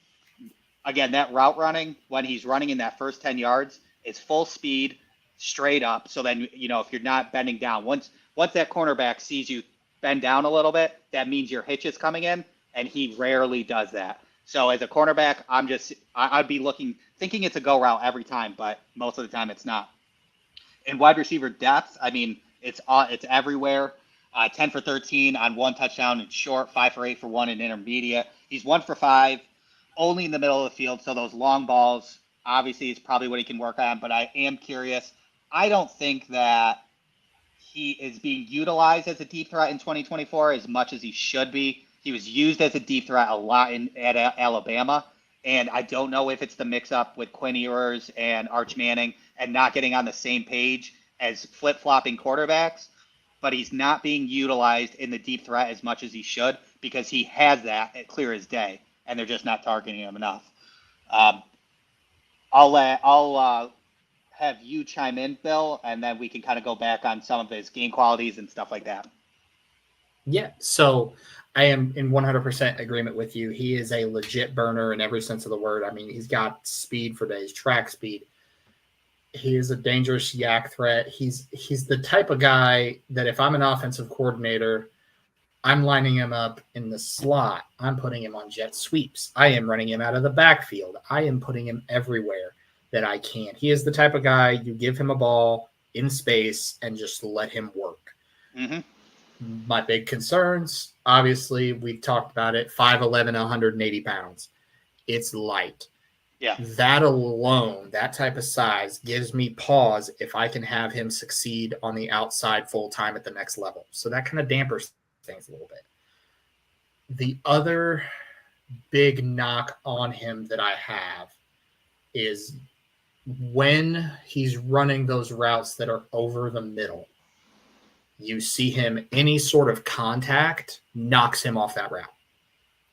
Again, that route running, when he's running in that first 10 yards, it's full speed, straight up. So then, if you're not bending down, once that cornerback sees you bend down a little bit, that means your hitch is coming in, and he rarely does that. So as a cornerback, I'd be thinking it's a go route every time, but most of the time it's not. In wide receiver depth, it's everywhere. 10 for 13 on 1 touchdown in short, 5 for 8 for 1 in intermediate. He's 1 for 5, only in the middle of the field. So those long balls, obviously, is probably what he can work on. But I am curious. I don't think that he is being utilized as a deep threat in 2024 as much as he should be. He was used as a deep threat a lot at Alabama. And I don't know if it's the mix-up with Quinn Ewers and Arch Manning and not getting on the same page as flip-flopping quarterbacks, but he's not being utilized in the deep threat as much as he should because he has that at clear as day, and they're just not targeting him enough. I'll have you chime in, Bill, and then we can kind of go back on some of his game qualities and stuff like that. Yeah, so I am in 100% agreement with you. He is a legit burner in every sense of the word. I mean, he's got speed for days, track speed. He is a dangerous yak threat. He's the type of guy that if I'm an offensive coordinator, I'm lining him up in the slot. I'm putting him on jet sweeps. I am running him out of the backfield. I am putting him everywhere that I can. He is the type of guy you give him a ball in space and just let him work. Mm-hmm. My big concerns, obviously, we've talked about it, 5'11", 180 pounds. It's light. Yeah. That alone, that type of size, gives me pause if I can have him succeed on the outside full-time at the next level. So that kind of dampers things a little bit. The other big knock on him that I have is when he's running those routes that are over the middle, you see him, any sort of contact knocks him off that route.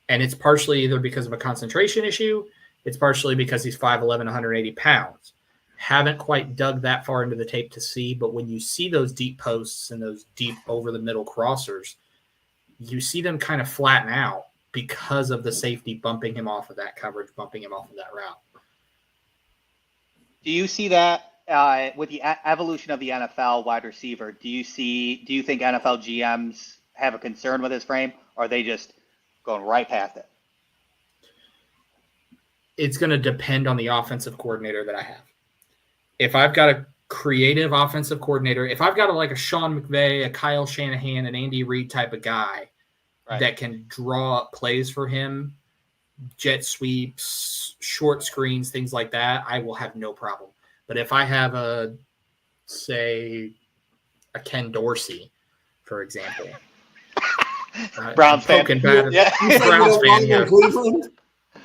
And it's partially either because of a concentration issue, it's partially because he's 5'11", 180 pounds. Haven't quite dug that far into the tape to see, but when you see those deep posts and those deep over-the-middle crossers, you see them kind of flatten out because of the safety bumping him off of that coverage, bumping him off of that route. Do you see that with the evolution of the NFL wide receiver? Do you think NFL GMs have a concern with his frame, or are they just going right past it? It's going to depend on the offensive coordinator that I have. If I've got a creative offensive coordinator, if I've got a Sean McVay, a Kyle Shanahan, an Andy Reid type of guy that can draw up plays for him, jet sweeps, short screens, things like that, I will have no problem. But if I have a Ken Dorsey, for example, Browns fan. Yeah. Browns fan, yeah. Cleveland?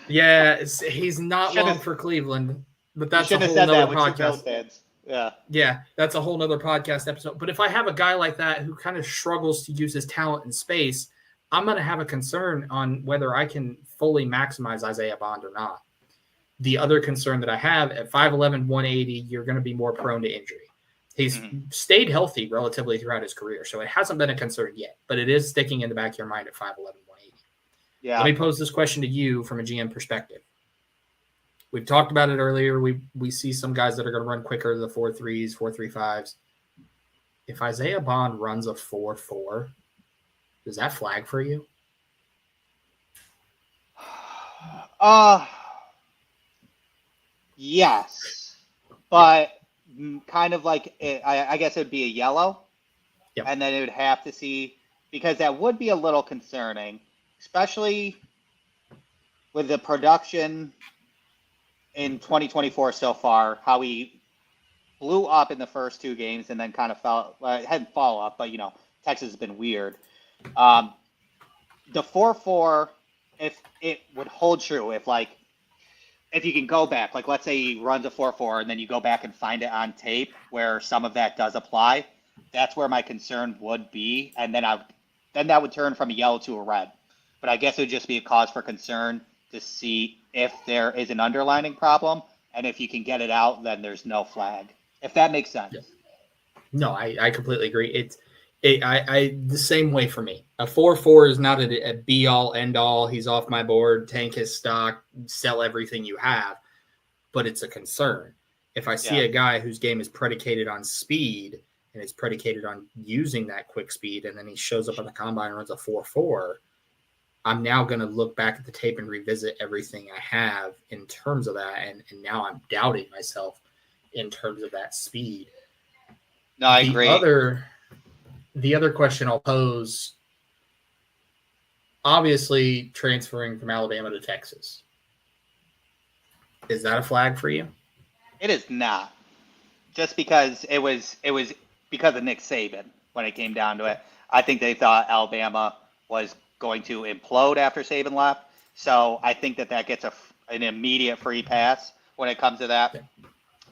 Yeah, he's not long for Cleveland, but that's a whole nother podcast. Yeah, that's a whole nother podcast episode. But if I have a guy like that who kind of struggles to use his talent in space, I'm going to have a concern on whether I can fully maximize Isaiah Bond or not. The other concern that I have, at 5'11", 180, you're going to be more prone to injury. He's stayed healthy relatively throughout his career, so it hasn't been a concern yet, but it is sticking in the back of your mind at 5'11", 180. Yeah. Let me pose this question to you from a GM perspective. We've talked about it earlier. We see some guys that are going to run quicker, the 4.3s, 4.35s. If Isaiah Bond runs a 4.4, does that flag for you? Yes, but kind of like I guess it would be a yellow, and then it would have to see, because that would be a little concerning, especially with the production in 2024 so far, how he blew up in the first two games and then kind of it hadn't fall up, but Texas has been weird. The 4.4, if it would hold true, if you can go back, let's say he runs a 4.4 and then you go back and find it on tape where some of that does apply, that's where my concern would be. And then that would turn from a yellow to a red. But I guess it would just be a cause for concern to see if there is an underlining problem. And if you can get it out, then there's no flag, if that makes sense. Yeah. No, I completely agree. The same way for me. A 4.4 is not a be-all, end-all. He's off my board, tank his stock, sell everything you have. But it's a concern. If I see a guy whose game is predicated on speed and is predicated on using that quick speed, and then he shows up on the combine and runs a 4.4, I'm now going to look back at the tape and revisit everything I have in terms of that. And now I'm doubting myself in terms of that speed. No, I agree. The other question I'll pose, obviously transferring from Alabama to Texas. Is that a flag for you? It is not. Just because it was because of Nick Saban when it came down to it. I think they thought Alabama was going to implode after Saban left. So I think that gets an immediate free pass when it comes to that. Yeah.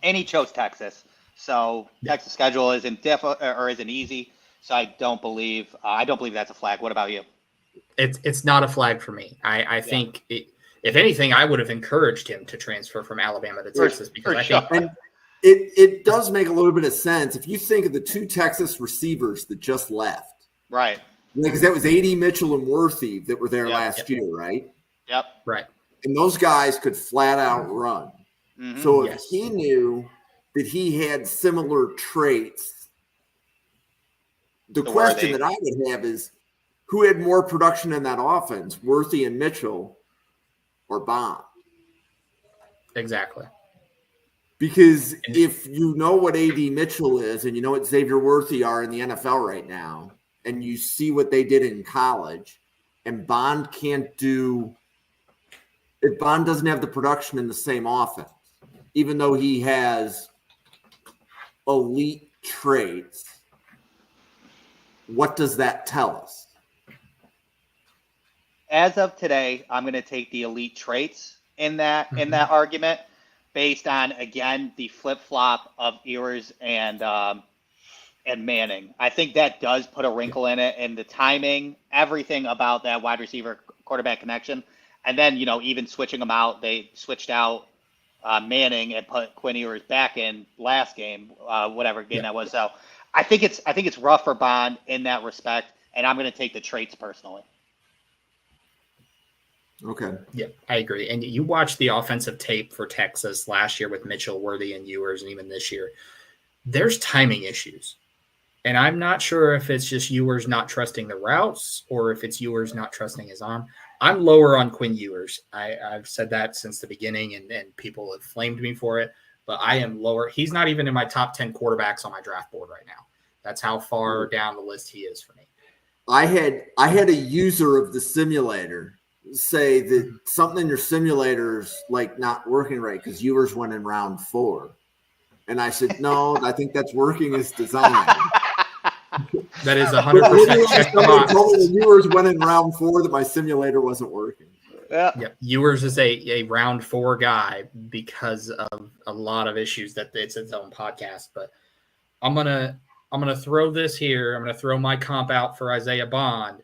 And he chose Texas. So Texas schedule isn't easy. So I don't believe that's a flag. What about you? It's not a flag for me. I think if anything, I would have encouraged him to transfer from Alabama to Texas because I think and it does make a little bit of sense if you think of the two Texas receivers that just left. Right. Because that was A.D. Mitchell and Worthy that were there last year, right? Yep. Right. And those guys could flat out run. Mm-hmm. So if he knew that he had similar traits, the question that I would have is who had more production in that offense, Worthy and Mitchell or Bond? Exactly. Because if you know what A.D. Mitchell is and you know what Xavier Worthy are in the NFL right now, and you see what they did in college, and Bond can't do – if Bond doesn't have the production in the same offense, even though he has elite traits, what does that tell us? As of today, I'm going to take the elite traits in that argument based on, again, the flip-flop of Ewers and Manning. I think that does put a wrinkle in it, and the timing, everything about that wide receiver quarterback connection. And then, even switching them out, they switched out Manning and put Quinn Ewers back in last game, whatever game that was. So I think it's rough for Bond in that respect, and I'm going to take the traits personally. Okay. Yeah, I agree. And you watch the offensive tape for Texas last year with Mitchell, Worthy, and Ewers, and even this year. There's timing issues. And I'm not sure if it's just Ewers not trusting the routes or if it's Ewers not trusting his arm. I'm lower on Quinn Ewers. I've said that since the beginning, and people have flamed me for it. But I am lower. He's not even in my top 10 quarterbacks on my draft board right now. That's how far down the list he is for me. I had a user of the simulator say that something in your simulator is like not working right because Ewers went in round 4. And I said, no, I think that's working as designed. That is 100% check the box. Somebody told me Ewers went in round 4 that my simulator wasn't working. Yeah. Ewers is a round 4 guy because of a lot of issues that it's its own podcast. But I'm gonna throw this here. I'm gonna throw my comp out for Isaiah Bond.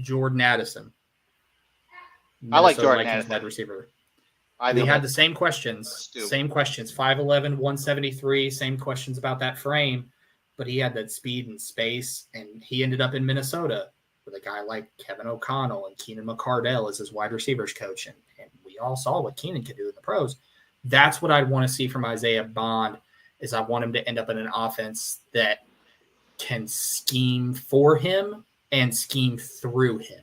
Jordan Addison. I like Jordan Addison. Wide receiver. We had the same questions. 5'11", 173, same questions about that frame, but he had that speed and space, and he ended up in Minnesota with a guy like Kevin O'Connell and Keenan McCardell as his wide receivers coach, and we all saw what Keenan could do in the pros. That's what I'd want to see from Isaiah Bond, is I want him to end up in an offense that can scheme for him and scheme through him.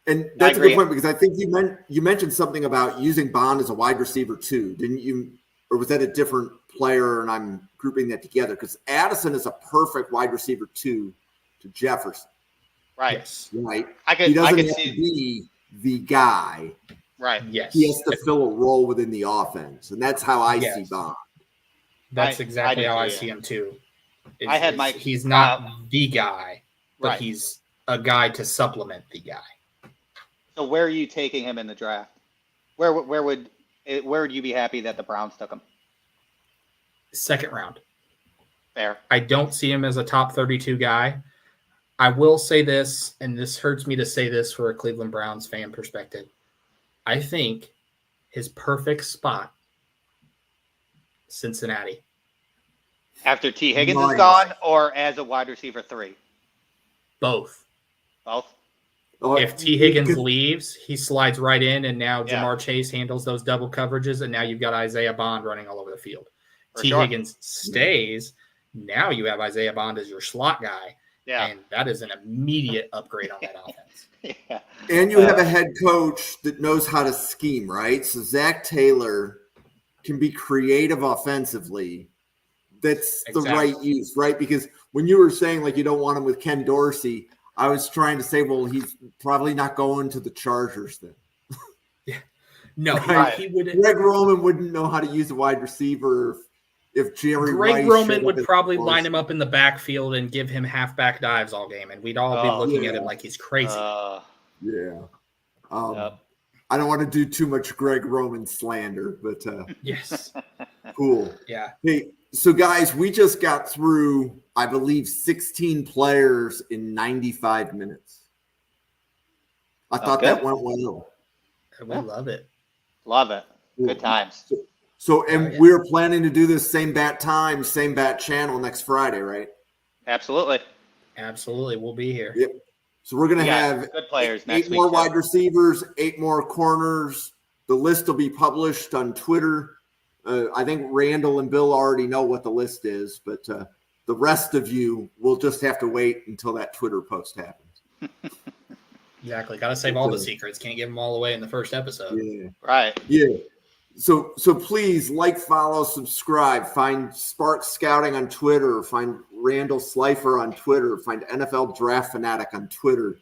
And that's a good point, because I think you mentioned something about using Bond as a wide receiver too, didn't you? Or was that a different player and I'm grouping that together? Because Addison is a perfect wide receiver too to Jefferson. Right. Yes. Right. He doesn't have to be the guy. Right. Yes. He has to fill a role within the offense. And that's how I see Bond. That's exactly how I see him too. He's not the guy, but he's a guy to supplement the guy. So where are you taking him in the draft? Where would you be happy that the Browns took him? Second round. Fair. I don't see him as a top 32 guy. I will say this, and this hurts me to say this for a Cleveland Browns fan perspective. I think his perfect spot, Cincinnati. After T. Higgins is gone, or as a wide receiver 3? Both. Both? If T. Higgins leaves, he slides right in, and now Jamar Chase handles those double coverages, and now you've got Isaiah Bond running all over the field. Higgins stays, now you have Isaiah Bond as your slot guy, and that is an immediate upgrade on that offense. Yeah. And you have a head coach that knows how to scheme, right? So Zach Taylor can be creative offensively. That's the right use, right? Because when you were saying, like, you don't want him with Ken Dorsey, I was trying to say, well, he's probably not going to the Chargers then. No, right? he wouldn't. Greg Roman wouldn't know how to use a wide receiver if Jerry Greg Rice Roman showed would up probably at line him up in the backfield and give him halfback dives all game, and we'd all be looking at him like he's crazy. Yeah. Yep. I don't want to do too much Greg Roman slander, but Yes. cool. Yeah. Hey, so guys, we just got through, I believe, 16 players in 95 minutes. I thought that went well. We love it. Love it. Good times. So we're planning to do this same bat time, same bat channel next Friday, right? Absolutely. Absolutely. We'll be here. Yep. So we're going to have good players eight next more week, wide receivers, 8 more corners. The list will be published on Twitter. I think Randall and Bill already know what the list is, but the rest of you will just have to wait until that Twitter post happens. Exactly. Got to save all the secrets. Can't give them all away in the first episode. Yeah. Right. Yeah. So please like, follow, subscribe. Find Spark Scouting on Twitter. Find Randall Slifer on Twitter. Find NFL Draft Fanatic on Twitter.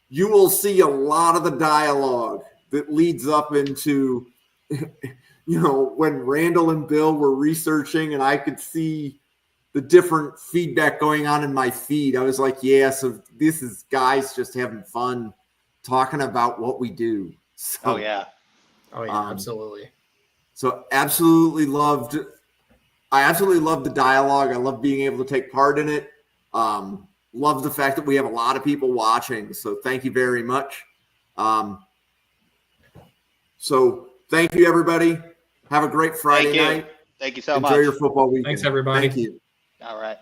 You will see a lot of the dialogue that leads up into, when Randall and Bill were researching and I could see the different feedback going on in my feed. I was like, yeah, so this is guys just having fun talking about what we do. So, Absolutely. So I absolutely loved the dialogue. I love being able to take part in it. Love the fact that we have a lot of people watching. So thank you very much. So thank you, everybody. Have a great Friday night. Thank you so much. Enjoy your football weekend. Thanks, everybody. Thank you. All right.